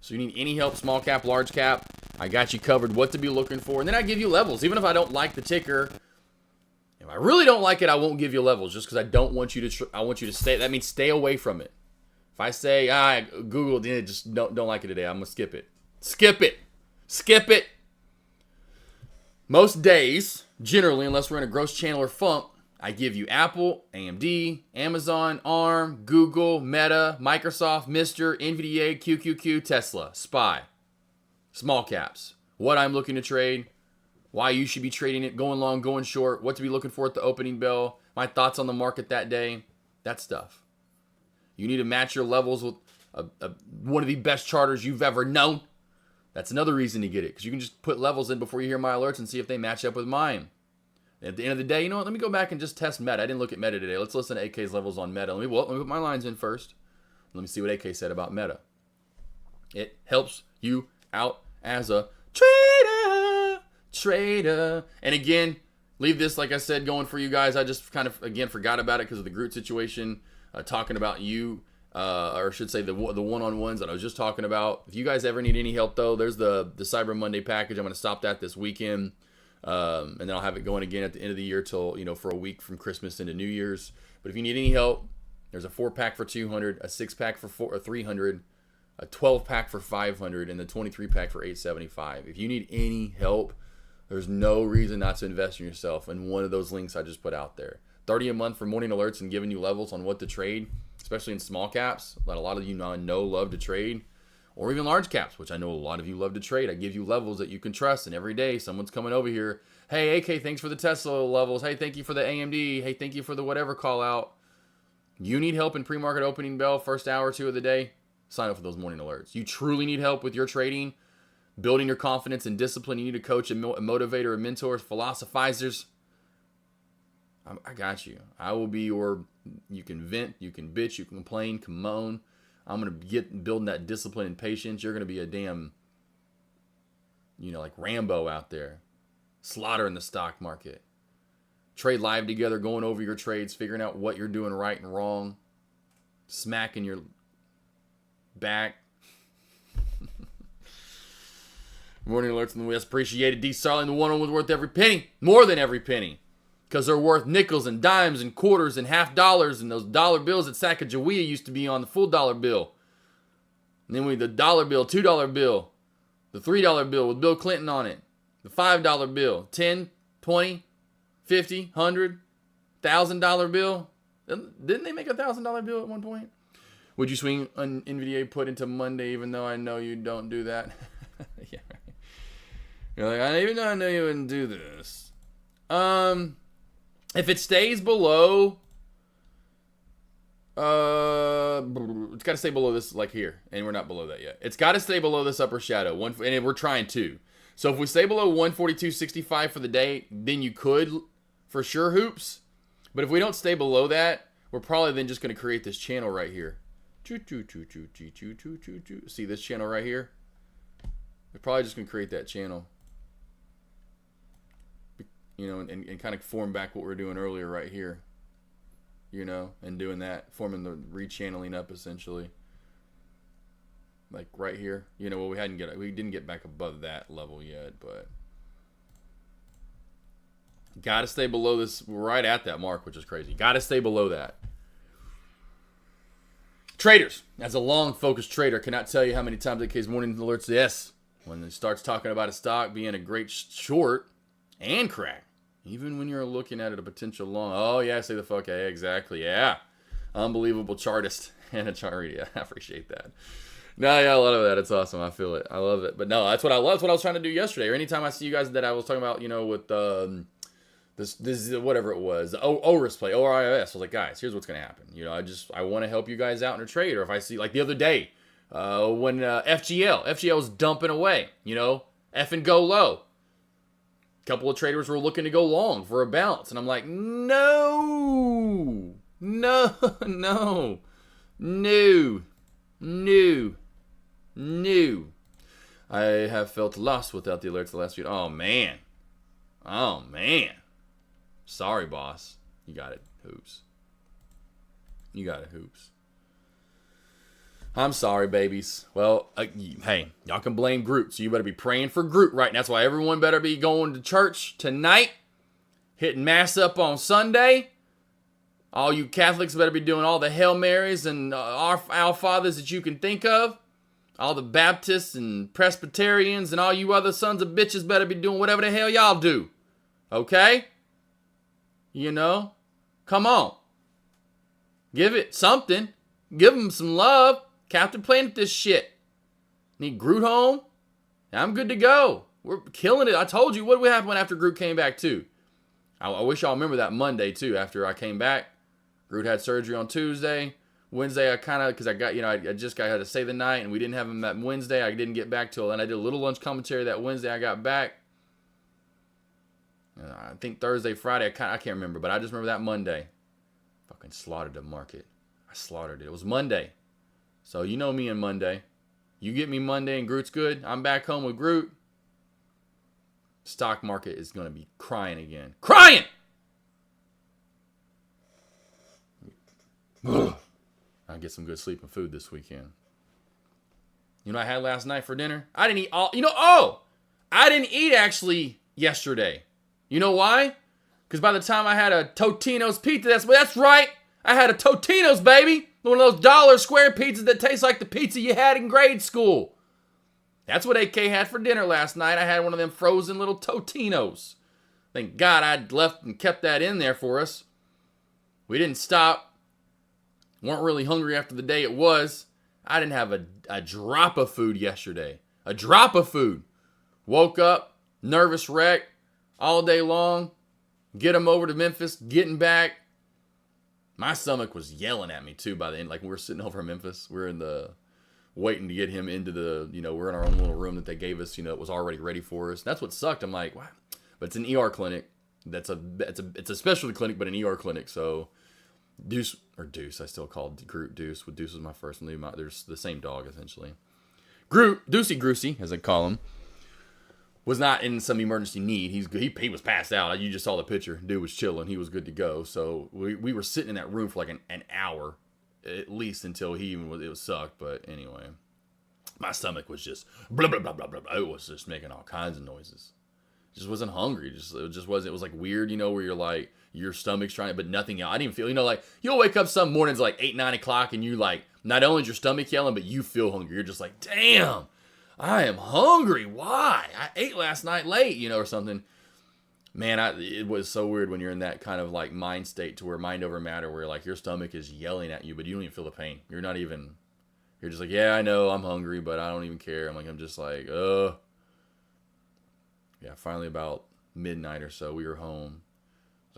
C: So you need any help, small cap, large cap, I got you covered what to be looking for. And then I give you levels. Even if I don't like the ticker, if I really don't like it, I won't give you levels just because I don't want you to. I want you to stay. That means stay away from it. If I say, Google, just don't like it today, I'm gonna skip it. Skip it. Most days, generally, unless we're in a gross channel or funk, I give you Apple, AMD, Amazon, ARM, Google, Meta, Microsoft, Mister, NVDA, QQQ, Tesla, SPY, small caps. What I'm looking to trade, why you should be trading it, going long, going short, what to be looking for at the opening bell, my thoughts on the market that day, that stuff. You need to match your levels with one of the best charters you've ever known. That's another reason to get it, because you can just put levels in before you hear my alerts and see if they match up with mine. At the end of the day, you know what? Let me go back and just test meta. I didn't look at meta today. Let's listen to AK's levels on meta. Let me put my lines in first. Let me see what AK said about meta. It helps you out as a trader. And again, leave this, like I said, going for you guys. I just kind of, again, forgot about it because of the Groot situation, talking about you, or I should say the one-on-ones that I was just talking about. If you guys ever need any help, though, there's the Cyber Monday package. I'm going to stop that this weekend. And then I'll have it going again at the end of the year till, for a week from Christmas into New Year's. But if you need any help, there's a 4-pack for 200, a 6-pack for 300, a 12-pack for 500, and the 23-pack for 875. If you need any help, there's no reason not to invest in yourself in one of those links I just put out there. $30 a month for morning alerts and giving you levels on what to trade, especially in small caps that a lot of you know love to trade, or even large caps, which I know a lot of you love to trade. I give you levels that you can trust, and every day someone's coming over here. Hey, AK, thanks for the Tesla levels. Hey, thank you for the AMD. Hey, thank you for the whatever call out. You need help in pre-market opening bell, first hour or two of the day, sign up for those morning alerts. You truly need help with your trading, building your confidence and discipline. You need a coach, a motivator, a mentor, philosophizers. I got you. I will be you can vent, you can bitch, you can complain, can moan. I'm going to get building that discipline and patience. You're going to be a damn, like Rambo out there, slaughtering the stock market. Trade live together, going over your trades, figuring out what you're doing right and wrong, smacking your back. Morning alerts in the West. Appreciated. D. Starling, the one was worth every penny. More than every penny. Because they're worth nickels and dimes and quarters and $half and those dollar bills that Sacagawea used to be on, the full dollar bill. And then the dollar bill, $2 bill, the $3 bill with Bill Clinton on it, the $5 bill, 10, 20, 50, 100, $1,000 bill. Didn't they make a $1,000 bill at one point? Would you swing an NVDA put into Monday even though I know you don't do that? Yeah, right. You're like, even though I know you wouldn't do this. If it stays below, it's got to stay below this, like here, and we're not below that yet. It's got to stay below this upper shadow, and we're trying to. So if we stay below 142.65 for the day, then you could, for sure, hoops. But if we don't stay below that, we're probably then just going to create this channel right here. See this channel right here? We're probably just going to create that channel. And kind of form back what we were doing earlier right here. And doing that, forming the rechanneling up essentially. Like right here. Well, we didn't get back above that level yet, but got to stay below this, right at that mark, which is crazy. Got to stay below that. Traders, as a long focused trader, cannot tell you how many times AK's morning alerts yes. When it starts talking about a stock being a great short and crack. Even when you're looking at it, a potential long. Oh, yeah, say the fuck, yeah, exactly, yeah. Unbelievable chartist and a chart. Yeah, I appreciate that. No, yeah, a lot of that. It's awesome. I feel it. I love it. But no, that's what I love. That's what I was trying to do yesterday. Or anytime I see you guys that I was talking about, with this whatever it was, the ORIS play, ORIS. I was like, guys, here's what's going to happen. I want to help you guys out in a trade. Or if I see, like the other day, when FGL was dumping away, F and go low. Couple of traders were looking to go long for a bounce, and I'm like, no. I have felt lost without the alerts the last few. Oh man. Sorry, boss. You got it, hoops. I'm sorry, babies. Well, hey, y'all can blame Groot, so you better be praying for Groot right now. That's why everyone better be going to church tonight, hitting mass up on Sunday. All you Catholics better be doing all the Hail Marys and Our Fathers that you can think of. All the Baptists and Presbyterians and all you other sons of bitches better be doing whatever the hell y'all do. Okay? Come on. Give it something. Give them some love. Captain Planet this shit. Need Groot home? I'm good to go. We're killing it. I told you. What happened after Groot came back, too? I wish y'all remember that Monday, too, after I came back. Groot had surgery on Tuesday. Wednesday, I kind of, because I got, I just had to stay the night, and we didn't have him that Wednesday. I didn't get back till then. I did a little lunch commentary that Wednesday. I got back. I think Thursday, Friday, I can't remember, but I just remember that Monday. Fucking slaughtered the market. I slaughtered it. It was Monday. So you know me and Monday. You get me Monday and Groot's good. I'm back home with Groot. Stock market is going to be crying again. Crying! I'll get some good sleep and food this weekend. You know what I had last night for dinner? I didn't eat all... I didn't eat actually yesterday. You know why? Because by the time I had a Totino's pizza, that's right. I had a Totino's, baby. One of those dollar square pizzas that taste like the pizza you had in grade school. That's what AK had for dinner last night. I had one of them frozen little Totino's. Thank God I'd left and kept that in there for us. We didn't stop. Weren't really hungry after the day it was. I didn't have a drop of food yesterday. A drop of food. Woke up, nervous wreck, all day long. Get him over to Memphis, getting back. My stomach was yelling at me too by the end. Like we were sitting over in Memphis. We're in the waiting to get him into the, we're in our own little room that they gave us, it was already ready for us. That's what sucked. I'm like, wow. But it's an ER clinic. It's a specialty clinic, but an ER clinic. So Deuce, I still call Groot Deuce. Deuce was my first name. There's the same dog essentially. Groot, Deucey Groosey, as I call him, was not in some emergency need. He was passed out. You just saw the picture. Dude was chilling. He was good to go. So we were sitting in that room for like an hour, at least until it was sucked. But anyway, my stomach was just blah, blah, blah, blah, blah. It was just making all kinds of noises. Just wasn't hungry. It just wasn't. It was like weird, where you're like, your stomach's trying to, but nothing else. I didn't feel, like you'll wake up some mornings like 8, 9 o'clock and you like, not only is your stomach yelling, but you feel hungry. You're just like, damn. I am hungry. Why? I ate last night late, or something. Man, it was so weird when you're in that kind of like mind state to where mind over matter, where like your stomach is yelling at you, but you don't even feel the pain. You're just like, yeah, I know I'm hungry, but I don't even care. I'm just like, yeah, finally about midnight or so, we were home.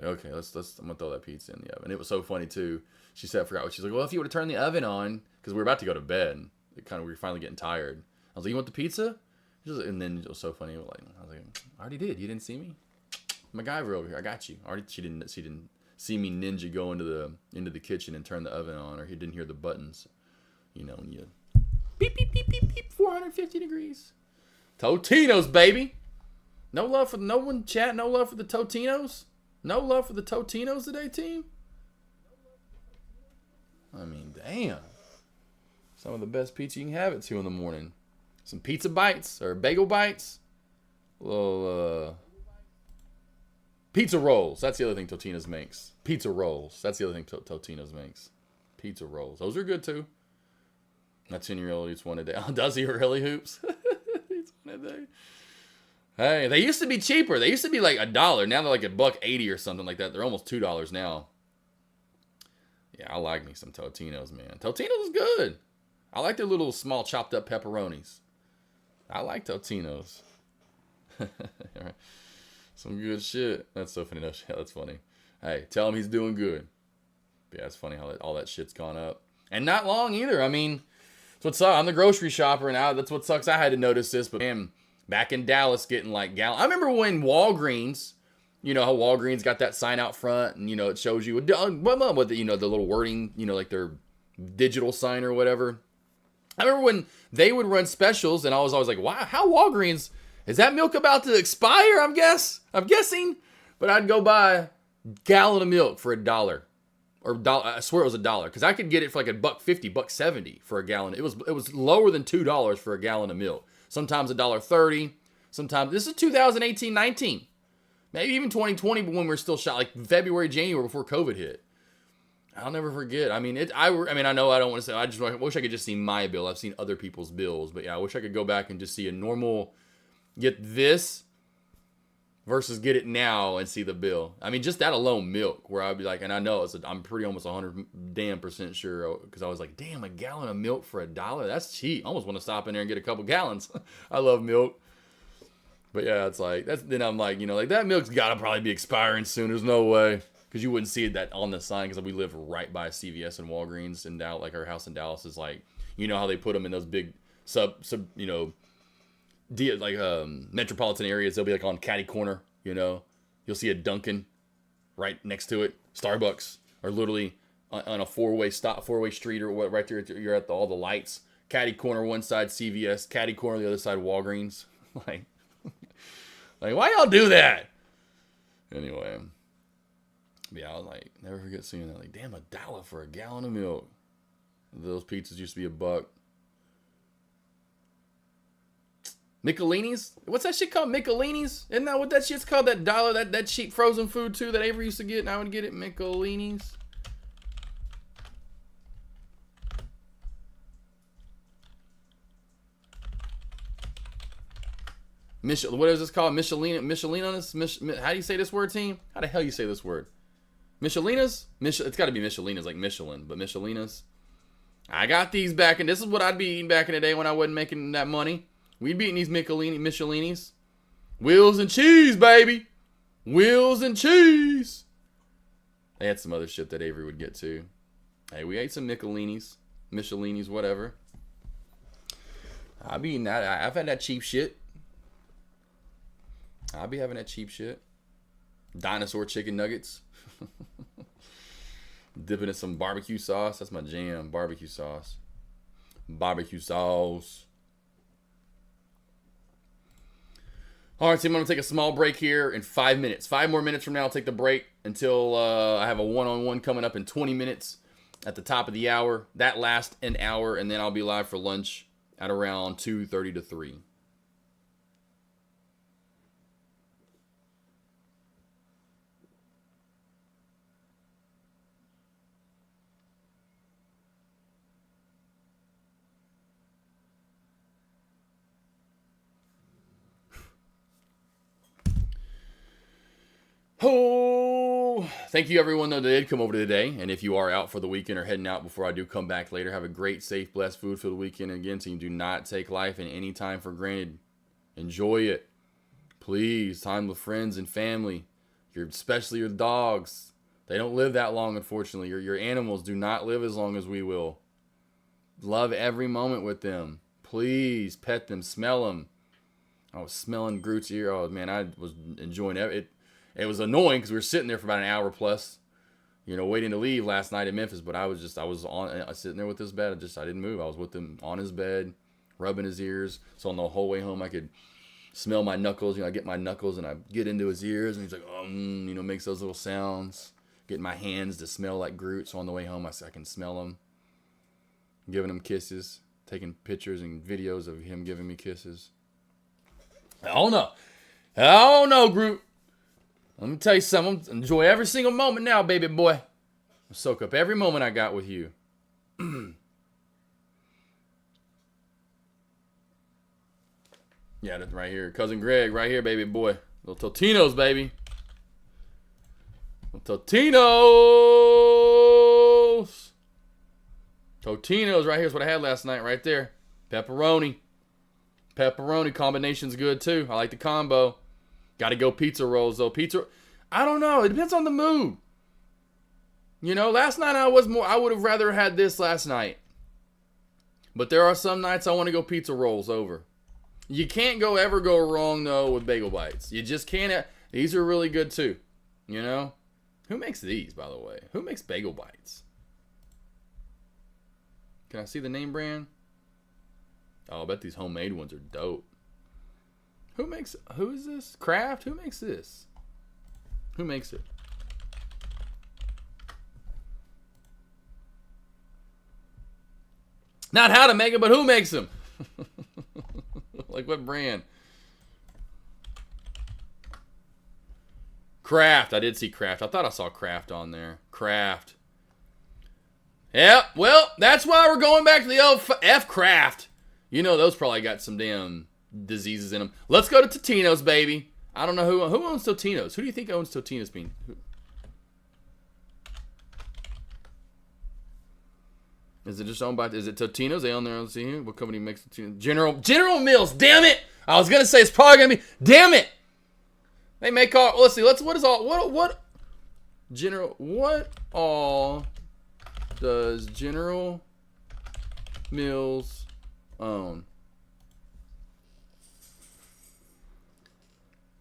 C: I was like, okay, I'm going to throw that pizza in the oven. It was so funny too. She said, I forgot what she's like, well, if you would have turned the oven on, because we were about to go to bed, we were finally getting tired. I was like, you want the pizza? And then it was so funny. I was like, I already did. You didn't see me? MacGyver over here. I got you. She didn't see me ninja go into the kitchen and turn the oven on, or he didn't hear the buttons. When you beep, beep, beep, beep, beep, 450 degrees. Totino's, baby. No love for no one chat. No love for the Totinos. No love for the Totinos today, team. I mean, damn. Some of the best pizza you can have at 2 in the morning. Some pizza bites or bagel bites. A little pizza rolls. That's the other thing Totino's makes. Pizza rolls. That's the other thing Totino's makes. Pizza rolls. Those are good too. My 10-year-old eats one a day. Oh, does he really, Hoops? Eats one a day. Hey, they used to be cheaper. They used to be like $1. Now they're like $1.80 or something like that. They're almost $2 now. Yeah, I like me some Totino's, man. Totino's is good. I like their little small chopped up pepperonis. I like Totino's. Some good shit. That's so funny. No, that's funny. Hey, tell him he's doing good. Yeah, it's funny how all that shit's gone up. And not long either. I mean, that's what sucks. I'm the grocery shopper, and that's what sucks. I had to notice this, but man, back in Dallas getting like gallon. I remember when Walgreens, how Walgreens got that sign out front, and it shows you with the little wording, like their digital sign or whatever. I remember when they would run specials, and I was always like, wow, how Walgreens, is that milk about to expire? I'm guessing. But I'd go buy a gallon of milk for $1. Or $1, I swear it was $1. Because I could get it for like $1.50, $1.70 for a gallon. It was lower than $2 for a gallon of milk. Sometimes $1.30. Sometimes, this is 2018-19. Maybe even 2020, but when we were still shot, like February, January, before COVID hit. I'll never forget. I know I don't want to say, I wish I could just see my bill. I've seen other people's bills, but yeah, I wish I could go back and just see a normal, get this versus get it now and see the bill. I mean, just that alone, milk, where I'd be like, and I know I'm pretty almost 100% sure, because I was like, damn, a gallon of milk for $1? That's cheap. I almost want to stop in there and get a couple gallons. I love milk. But yeah, it's like then I'm like, like that milk's gotta probably be expiring soon. There's no way. Because you wouldn't see it that on the sign because we live right by CVS and Walgreens in Dallas. Like our house in Dallas is like, how they put them in those big metropolitan areas. They'll be like on catty corner. You'll see a Dunkin' right next to it. Starbucks are literally on a four-way street or what right there. You're at all the lights. Catty corner one side CVS, catty corner the other side Walgreens. like why y'all do that? Anyway. Yeah, I was like, never forget seeing that. Like, damn, $1 for a gallon of milk. Those pizzas used to be $1. Michelini's? What's that shit called? Michelini's? Isn't that what that shit's called? That dollar, that cheap frozen food too that Avery used to get, and I would get it. Michelini's. What is this called? Michelina's? How do you say this word, team? How the hell you say this word? Michelina's? It's got to be Michelina's, like Michelin, but Michelina's. I got these back, and this is what I'd be eating back in the day when I wasn't making that money. We'd be eating these Michelinis. Wheels and cheese, baby. Wheels and cheese. They had some other shit that Avery would get too. Hey, we ate some Michelinis, whatever. I'll be eating that. I've had that cheap shit. I'll be having that cheap shit. Dinosaur chicken nuggets. Dipping in some barbecue sauce. That's my jam. Barbecue sauce. Barbecue sauce. All right, team, I'm going to take a small break here in 5 minutes. 5 more minutes from now, I'll take the break until I have a one-on-one coming up in 20 minutes at the top of the hour. That lasts an hour, and then I'll be live for lunch at around 2:30 to 3. Oh, thank you everyone that did come over today. And if you are out for the weekend or heading out before I do come back later, have a great, safe, blessed food for the weekend. And again, team, do not take life and any time for granted. Enjoy it. Please, time with friends and family. Especially your dogs. They don't live that long, unfortunately. Your animals do not live as long as we will. Love every moment with them. Please, pet them, smell them. I was smelling Groot's ear. Oh, man, I was enjoying it. It was annoying because we were sitting there for about an hour plus, waiting to leave last night in Memphis. But I was sitting there with his bed. I didn't move. I was with him on his bed, rubbing his ears. So on the whole way home, I could smell my knuckles. I get my knuckles and I get into his ears and he's like, makes those little sounds. Getting my hands to smell like Groot. So on the way home, I can smell him. Giving him kisses, taking pictures and videos of him giving me kisses. Oh no, Groot. Let me tell you something. Enjoy every single moment now, baby boy. I'll soak up every moment I got with you. Yeah, that's right here. Cousin Greg, right here, baby boy. Little Totino's, baby. Little Totino's. Totino's right here is what I had last night, right there. Pepperoni. Pepperoni combination's good, too. I like the combo. Got to go pizza rolls, though. I don't know. It depends on the mood. Last night I would have rather had this last night. But there are some nights I want to go pizza rolls over. You can't ever go wrong, though, with bagel bites. You just can't. These are really good, too. Who makes these, by the way? Who makes bagel bites? Can I see the name brand? Oh, I bet these homemade ones are dope. Who is this? Kraft? Who makes this? Who makes it? Not how to make it, but who makes them? Like what brand? Kraft. I did see Kraft. I thought I saw Kraft on there. Kraft. Yep. Well, that's why we're going back to the old F Kraft. Those probably got some damn diseases in them. Let's go to Totino's, baby. I don't know who owns Totino's. Who do you think owns Totino's? Is it just owned by? Is it Totino's? They own their own. See here, what company makes Totino's? General Mills. Damn it! I was gonna say it's probably gonna be. Damn it! They make all. Let's see. What is all? What? What all does General Mills own?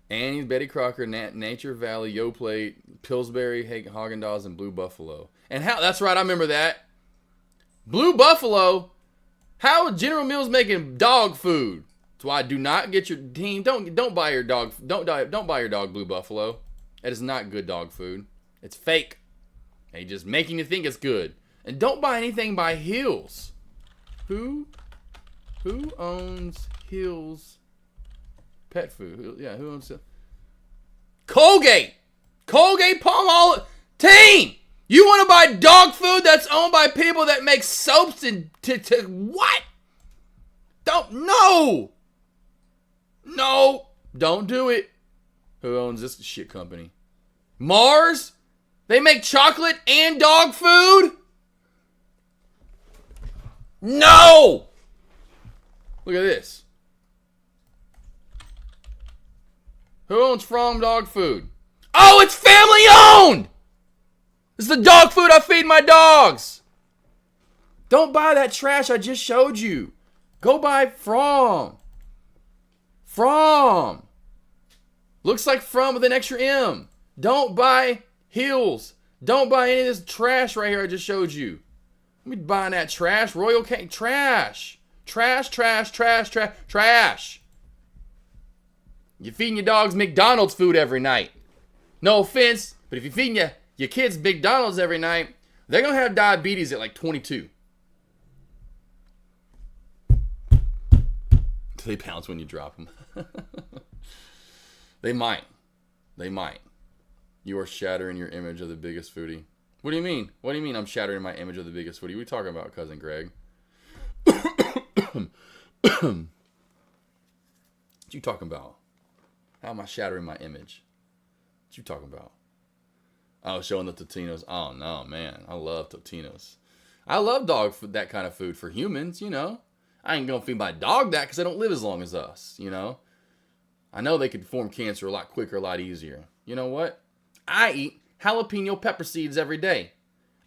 C: Annie's, Betty Crocker, Nature Valley, Yoplait, Pillsbury, Haagen-Dazs, and Blue Buffalo. And how? That's right. I remember that. Blue Buffalo. How is General Mills making dog food? That's why I do not get your team. Don't buy your dog. Don't buy your dog Blue Buffalo. That is not good dog food. It's fake. They just making you think it's good. And don't buy anything by Hills. Who owns Hills Pet Food? Yeah, who owns it? Colgate Palmolive. Team, you want to buy dog food that's owned by people that make soaps and what? No, don't do it. Who owns this shit company? Mars? They make chocolate and dog food? No! Look at this. Who owns From Dog Food? Oh, it's family owned! This is the dog food I feed my dogs. Don't buy that trash I just showed you. Go buy From. Looks like From with an extra M. Don't buy Hills. Don't buy any of this trash right here I just showed you. Let me buying that trash. Royal Cane. Trash. You're feeding your dogs McDonald's food every night. No offense, but if you're feeding your kids McDonald's every night, they're going to have diabetes at like 22. They pounce when you drop them. They might. You are shattering your image of the biggest foodie. What do you mean? What do you mean I'm shattering my image of the biggest foodie? What are you talking about, Cousin Greg? What you talking about? How am I shattering my image? What you talking about? Oh, showing the Totinos. Oh, no, man. I love Totinos. I love dog food, that kind of food for humans, you know. I ain't going to feed my dog that because they don't live as long as us, you know. I know they could form cancer a lot quicker, a lot easier. You know what? I eat jalapeno pepper seeds every day.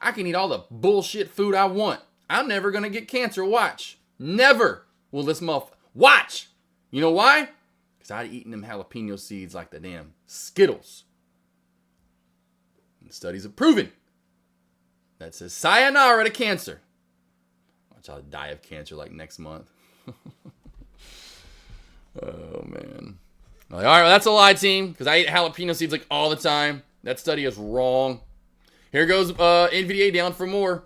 C: I can eat all the bullshit food I want. I'm never going to get cancer. Watch. Never will this watch. You know why? Because I'd eaten them jalapeno seeds like the damn Skittles. And studies have proven that says sayonara to cancer. Watch, I'll die of cancer like next month. Oh, man. Like, all right, well, that's a lie, team, because I eat jalapeno seeds like all the time. That study is wrong. Here goes NVDA down for more.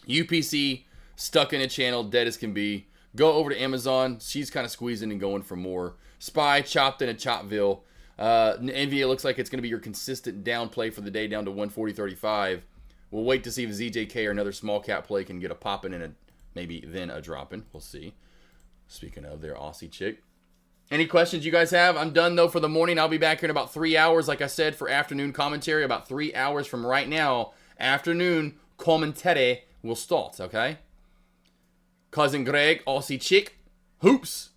C: UPC stuck in a channel, dead as can be. Go over to Amazon. She's kind of squeezing and going for more. Spy chopped in a Chopville. NVDA looks like it's going to be your consistent down play for the day, down to 140.35. We'll wait to see if ZJK or another small cap play can get a popping and maybe then a dropping. We'll see. Speaking of their Aussie chick. Any questions you guys have? I'm done, though, for the morning. I'll be back here in about 3 hours, like I said, for afternoon commentary. About 3 hours from right now, afternoon commentary will start, okay? Cousin Greg, Aussie chick, hoops,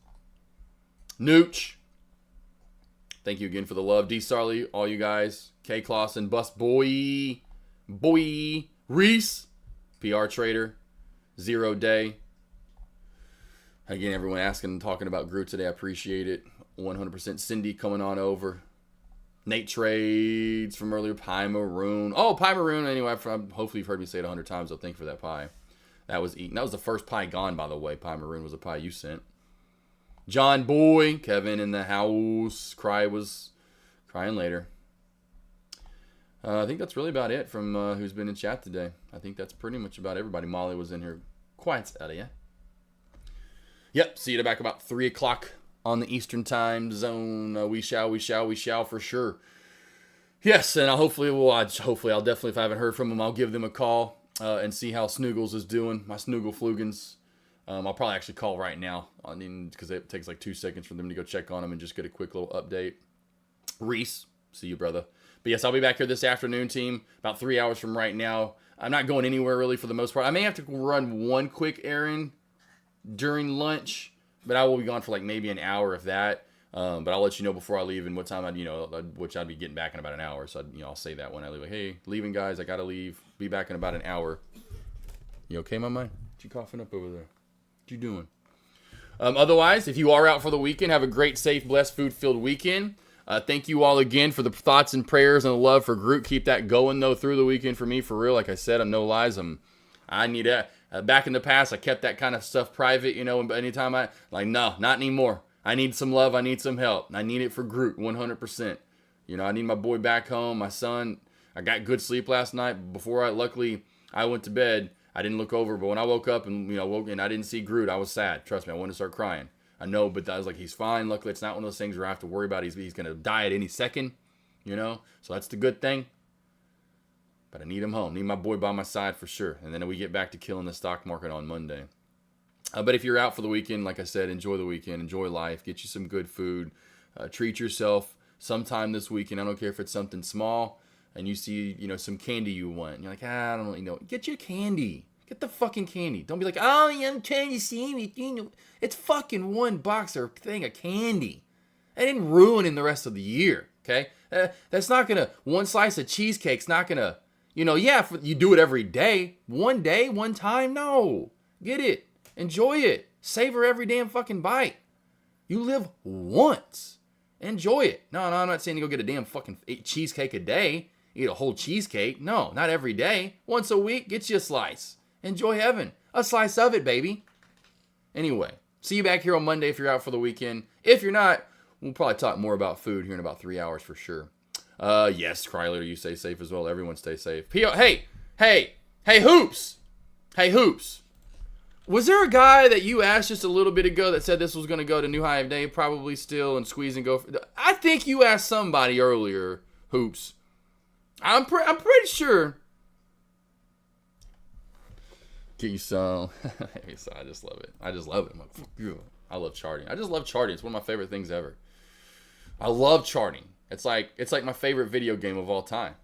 C: nooch. Thank you again for the love. D. Sarley, all you guys. K. Clausen, Bus Boy, Reese, PR Trader, Zero Day. Again, everyone asking and talking about Groot today. I appreciate it. 100%. Cindy coming on over. Nate Trades from earlier. Pie Maroon. Oh, Pie Maroon. Anyway, hopefully you've heard me say it 100 times. So thank you for that pie. That was eaten. That was the first pie gone, by the way. Pie Maroon was a pie you sent. John Boy. Kevin in the house. Was crying later. I think that's really about it from who's been in chat today. I think that's pretty much about everybody. Molly was in here quite out of you. Yep, see you back about 3 o'clock on the Eastern time zone. We shall for sure. Yes, and hopefully I'll definitely, if I haven't heard from them, I'll give them a call and see how Snoogles is doing. My Snoogle Flugans. I'll probably actually call right now. I mean, because it takes like 2 seconds for them to go check on them and just get a quick little update. Reese, see you, brother. But yes, I'll be back here this afternoon, team, about 3 hours from right now. I'm not going anywhere really for the most part. I may have to run one quick errand during lunch, but I will be gone for like maybe an hour if that. But I'll let you know before I leave and what time which I'd be getting back in about an hour. So I'll say that when I leave. Like, hey, leaving guys, I gotta leave. Be back in about an hour. You okay, my man? What you coughing up over there? What you doing? Otherwise, if you are out for the weekend, have a great, safe, blessed, food-filled weekend. Thank you all again for the thoughts and prayers and the love for Groot. Keep that going, though, through the weekend for me, for real. Like I said, I'm no lies. I need that. Back in the past, I kept that kind of stuff private, but anytime no, not anymore. I need some love. I need some help. I need it for Groot, 100%. I need my boy back home, my son. I got good sleep last night. Luckily, I went to bed. I didn't look over, but when I woke up and woke and I didn't see Groot, I was sad. Trust me, I wanted to start crying. I know, but I was like, he's fine. Luckily, it's not one of those things where I have to worry about he's going to die at any second, So that's the good thing. But I need him home. Need my boy by my side for sure. And then we get back to killing the stock market on Monday. But if you're out for the weekend, like I said, enjoy the weekend, enjoy life, get you some good food, treat yourself sometime this weekend. I don't care if it's something small and you see, some candy you want. And you're like, I don't know, get your candy. Get the fucking candy. Don't be like, oh, yeah, I'm trying to see anything. It's fucking one box or thing of candy. It ain't ruining the rest of the year, okay? That's not going to, one slice of cheesecake's not going to, you do it every day. One day, one time, no. Get it. Enjoy it. Savor every damn fucking bite. You live once. Enjoy it. No, I'm not saying you go get a damn fucking cheesecake a day. Eat a whole cheesecake. No, not every day. Once a week, get you a slice. Enjoy heaven. A slice of it, baby. Anyway, see you back here on Monday if you're out for the weekend. If you're not, we'll probably talk more about food here in about 3 hours for sure. Yes, Kryler, you stay safe as well. Everyone stay safe. Hey, Hoops. Hey, Hoops. Was there a guy that you asked just a little bit ago that said this was going to go to New High of Day, probably still, and squeeze and go? I think you asked somebody earlier, Hoops. I'm pretty sure. Get you some. I just love it. I love it. I'm like, fuck you. I love charting. I just love charting. It's one of my favorite things ever. I love charting. It's like my favorite video game of all time,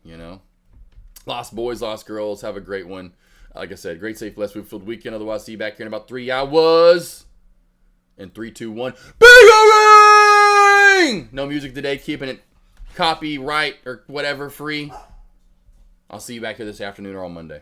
C: Lost boys, lost girls. Have a great one. Like I said, great, safe, blessed, food-filled weekend. Otherwise, see you back here in about 3 hours. In 3, 2, 1. Bing! No music today. Keeping it copyright or whatever free. I'll see you back here this afternoon or on Monday.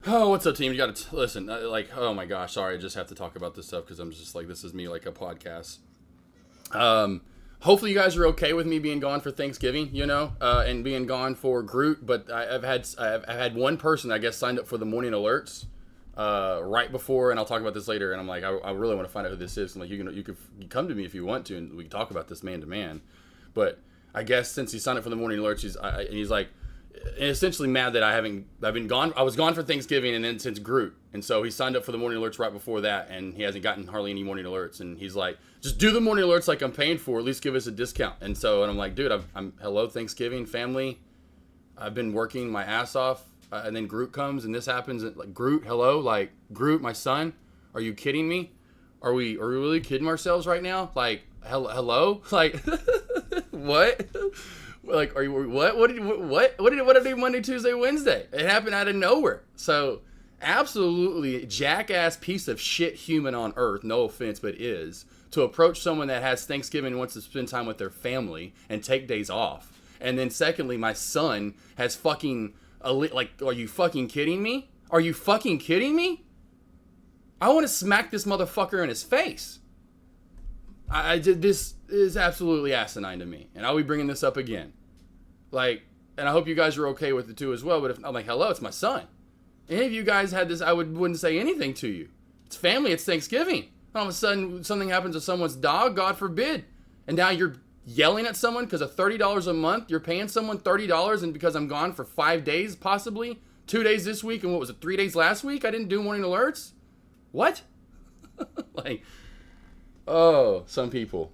C: Oh, what's up, team? You got to listen. Like, oh my gosh, sorry, I just have to talk about this stuff because I'm just like, this is me like a podcast. Hopefully you guys are okay with me being gone for Thanksgiving, and being gone for Groot. But I've had one person, I guess, signed up for the morning alerts right before, and I'll talk about this later. And I'm like, I really want to find out who this is. I'm like, you could come to me if you want to, and we can talk about this man to man. But I guess since he signed up for the morning alerts, he's like, essentially mad that I've been gone. I was gone for Thanksgiving and then since Groot, and so he signed up for the morning alerts right before that, and he hasn't gotten hardly any morning alerts. And he's like, just do the morning alerts like I'm paying for. At least give us a discount. And I'm like, dude, I'm hello Thanksgiving family. I've been working my ass off, and then Groot comes and this happens. And like Groot, hello, like Groot, my son. Are you kidding me? Are we really kidding ourselves right now? Like hello, like what? Like, are you what did I do Monday, Tuesday, Wednesday? It happened out of nowhere. So, absolutely jackass piece of shit human on earth. No offense, but is to approach someone that has Thanksgiving and wants to spend time with their family and take days off. And then, secondly, my son has fucking like, are you fucking kidding me? Are you fucking kidding me? I want to smack this motherfucker in his face. This is absolutely asinine to me, and I'll be bringing this up again. Like, and I hope you guys are okay with it too as well. But if I'm like, hello, it's my son. Any of you guys had this, I wouldn't say anything to you. It's family. It's Thanksgiving. All of a sudden, something happens to someone's dog. God forbid. And now you're yelling at someone because of $30 a month. You're paying someone $30, and because I'm gone for 5 days, possibly 2 days this week, and what was it, 3 days last week? I didn't do morning alerts. What? Like. Oh, some people.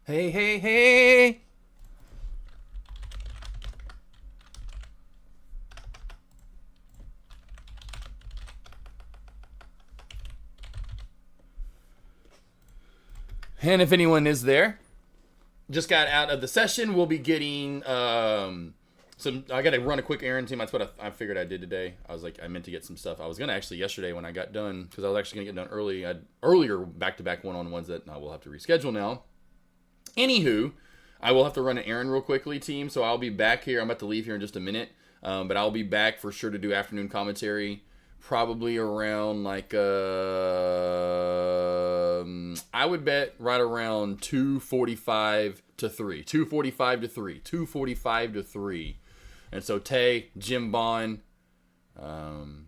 C: Hey, hey, hey. And if anyone is there, just got out of the session, we'll be getting some. I got to run a quick errand team. That's what I figured I did today. I meant to get some stuff. I was gonna actually yesterday when I got done, because I was actually gonna get done early. I had earlier back-to-back one-on-ones that I will have to reschedule now. Anywho, I will have to run an errand real quickly, team. So I'll be back here. I'm about to leave here in just a minute, but I'll be back for sure to do afternoon commentary. Probably around like I would bet right around 2:45 to 3. 2:45 to 3. 2:45 to 3. And so Tay, Jim Bond, who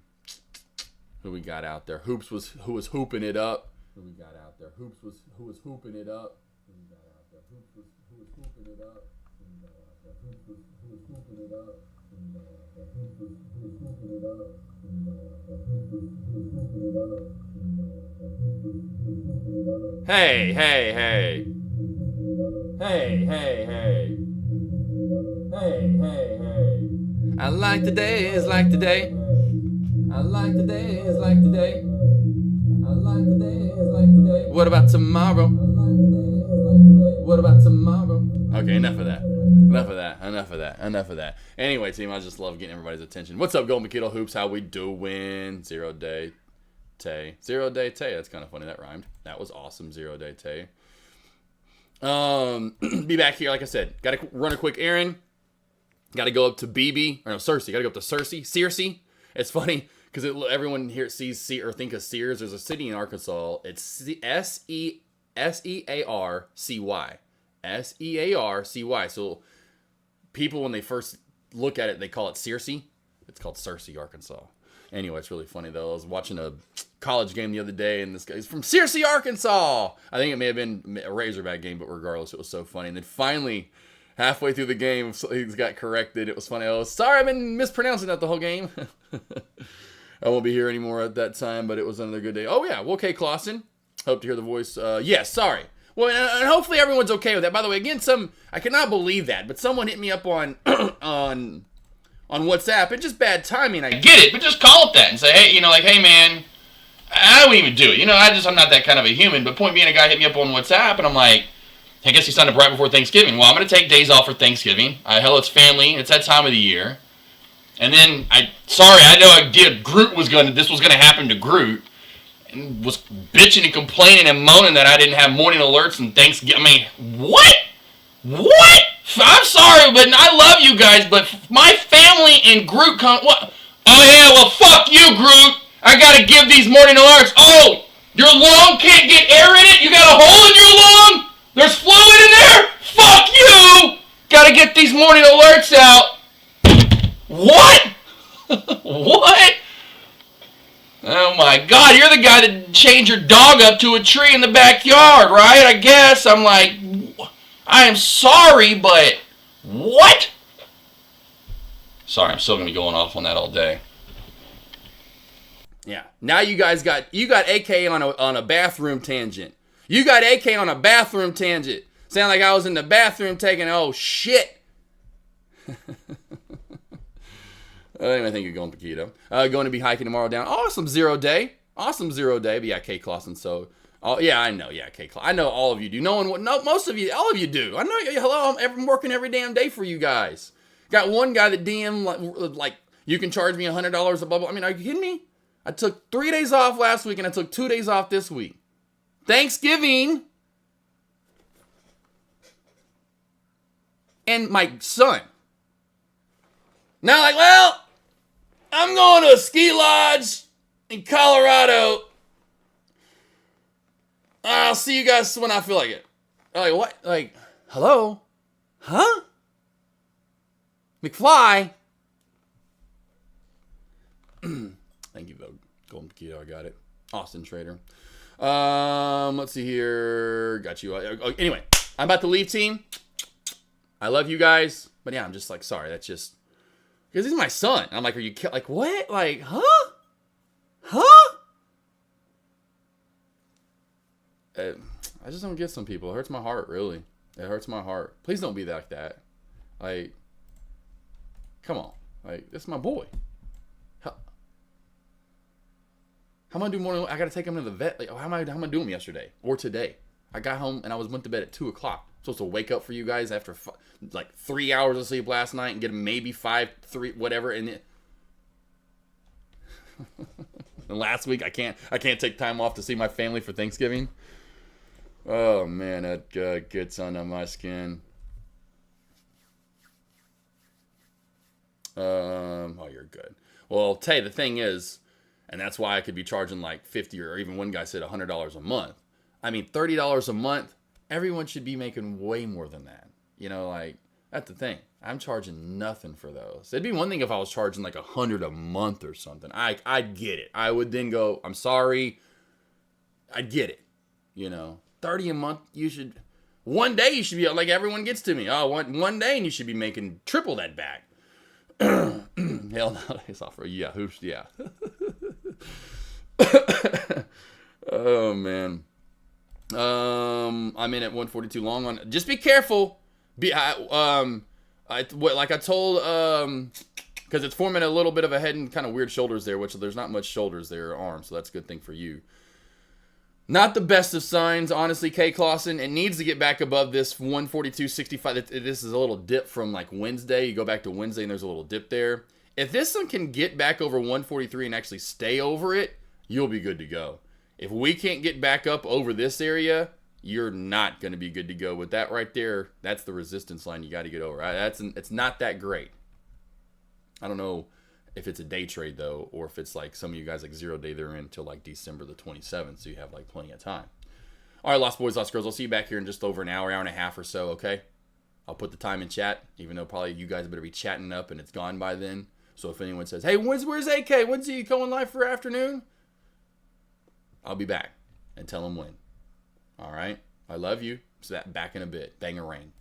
C: we got out there? Hoops was who was hooping it up. Who we got out there? Hoops was who was hooping it up. Who we got out there? Hoops was who was hooping it up. Who we got out there? Hoops was who was hooping it up. Who we got out there? Hoops was who was hooping it up. Hey, hey, hey. Hey, hey, hey. Hey, hey, hey. I like todays like today. I like todays like today. I like todays like today. What about tomorrow? What about tomorrow? Okay, enough of that. Enough of that. Anyway, team, I just love getting everybody's attention. What's up, Golden Mosquito Hoops? How we doing? 0 Day Tay. 0 Day Tay. That's kind of funny. That rhymed. That was awesome. 0 Day Tay. Be back here, like I said. Got to run a quick errand. Got to go up to Cersei. Got to go up to Searcy. It's funny because everyone here sees or think of Sears. There's a city in Arkansas. It's Searcy. Searcy. So people, when they first look at it, they call it Searcy. It's called Searcy, Arkansas. Anyway, it's really funny, though. I was watching a college game the other day, and this guy's from Searcy, Arkansas. I think it may have been a Razorback game, but regardless, it was so funny. And then finally, halfway through the game, he got corrected. It was funny. I was sorry, I've been mispronouncing that the whole game. I won't be here anymore at that time, but it was another good day. Oh, yeah. Well, AK47. Hope to hear the voice. Yes, sorry. Well, and hopefully everyone's okay with that. By the way, again, I cannot believe that, but someone hit me up on on WhatsApp. It's just bad timing. I get it, but just call it that and say, hey, hey, man, I don't even do it. I'm not that kind of a human. But point being, a guy hit me up on WhatsApp, and I'm like, I guess he signed up right before Thanksgiving. Well, I'm going to take days off for Thanksgiving. Hell, it's family. It's that time of the year. And then, I know this was going to happen to Groot. And was bitching and complaining and moaning that I didn't have morning alerts and Thanksgiving. I mean, what? I'm sorry, but I love you guys, but my family and Groot what? Oh, yeah, well, fuck you, Groot. I got to give these morning alerts. Oh, your lung can't get air in it? You got a hole in your lung? There's fluid in there? Fuck you. Got to get these morning alerts out. What? What? Oh my God, you're the guy that chained your dog up to a tree in the backyard, right? I guess. I'm like, I am sorry, but what? Sorry, I'm still going to be going off on that all day. Yeah. Now you got AK on a bathroom tangent. You got AK on a bathroom tangent. Sound like I was in the bathroom taking, oh shit. Anyway, thank you, Golden Paquito. Going to be hiking tomorrow down. Awesome 0 Day. But yeah, K Clausen. So, yeah, I know. Yeah, K Clausen. I know all of you do. Most of you, all of you do. I know. Hello, I'm working every damn day for you guys. Got one guy that DM like you can charge me $100 a blah blah. I mean, are you kidding me? I took 3 days off last week and I took 2 days off this week. Thanksgiving. And my son. Now, like, well, I'm going to a ski lodge in Colorado. I'll see you guys when I feel like it. Like, what? Like, hello? Huh? McFly? Thank you, Golden Paquito. I got it. Austin Trader. Let's see here. Got you. Anyway, I'm about to leave, team. I love you guys. But yeah, I'm just like, sorry. That's just... Because he's my son. I'm like, are you like, what? Like, huh? I just don't get some people. It hurts my heart, really. It hurts my heart. Please don't be like that. Like, come on. Like, this is my boy. How am I doing more? I got to take him to the vet. Like, how am I doing him yesterday or today? I got home and I went to bed at 2 o'clock. I'm supposed to wake up for you guys after like 3 hours of sleep last night and get maybe 5, 3, whatever. And and last week I can't take time off to see my family for Thanksgiving. Oh man, that gets under my skin. Oh, you're good. Well, Tay, the thing is, and that's why I could be charging like $50 or even one guy said $100 a month. I mean, $30 a month. Everyone should be making way more than that. You know, like, that's the thing. I'm charging nothing for those. It'd be one thing if I was charging like $100 a month or something. I'd get it. I would then go, I'm sorry. I'd get it. You know, $30 a month. One day you should be like everyone gets to me. Oh, one day and you should be making triple that back. Hell no, it's off for yeah. Oh man. I'm in at 142 long on. Just be careful. Like I told because it's forming a little bit of a head and kind of weird shoulders there, which there's not much shoulders there or arms, so that's a good thing for you. Not the best of signs, honestly, K. Clausen. It needs to get back above this 142.65. This is a little dip from like Wednesday. You go back to Wednesday and there's a little dip there. If this one can get back over 143 and actually stay over it, you'll be good to go. If we can't get back up over this area, you're not going to be good to go. With that right there, that's the resistance line you got to get over. It's not that great. I don't know if it's a day trade, though, or if it's like some of you guys, like 0 day, they're in until like December the 27th, so you have like plenty of time. All right, Lost Boys, Lost Girls, I'll see you back here in just over an hour and a half or so, okay? I'll put the time in chat, even though probably you guys better be chatting up and it's gone by then. So if anyone says, hey, where's AK? When's he going live for afternoon? I'll be back and tell him when. All right? I love you. So back in a bit. Banger rain.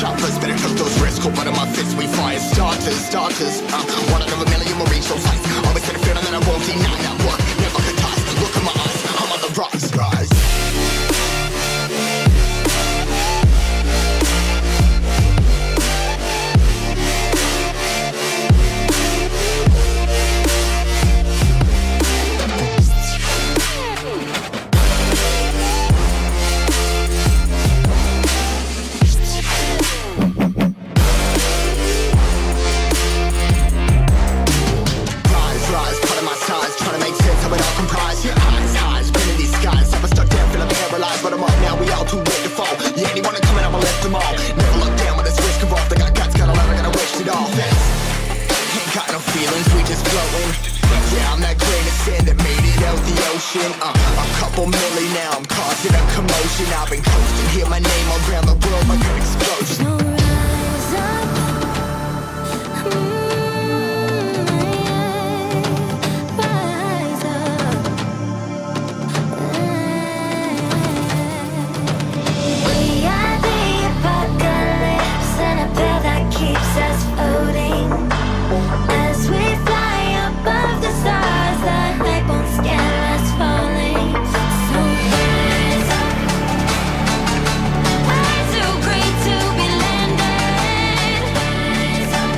D: choppers, better cook those risks. Cold blood in my fists, we fire starters. One out of a million will reach those heights. Always had a feeling that I won't deny that work. Never could toss. Look in my eyes, I'm on the rise. Rise, cutting my size, trying to make sense of it all comprised. Yeah, highs, been in these skies. Never stuck down, feeling paralyzed, but I'm up now. We all too late to fall. Yeah, anyone coming, I'ma lift them all. Never look down when this risk involved. I got guts, got a lot, I gotta wish it all. Ain't got no feelings, we just floating. Yeah, I'm that grain of sand that made it out the ocean. A couple milli now, I'm causing a commotion. I've been coasting, hear my name all around the world like an explosion.
B: No rise up. Rise up. We are the apocalypse, and a pill that keeps us floating. As we fly above the stars, the hype won't scare us falling. So rise up. Way too great to be landed. Rise up.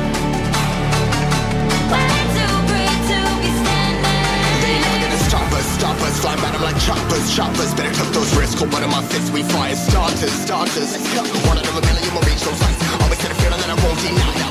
B: Way too great to be standing.
D: They never gonna stop us, flying by them like choppers, better cook those risks, cold blood in my fists, we fire starters. One out of a million will reach those heights. Always had a feeling that I won't deny.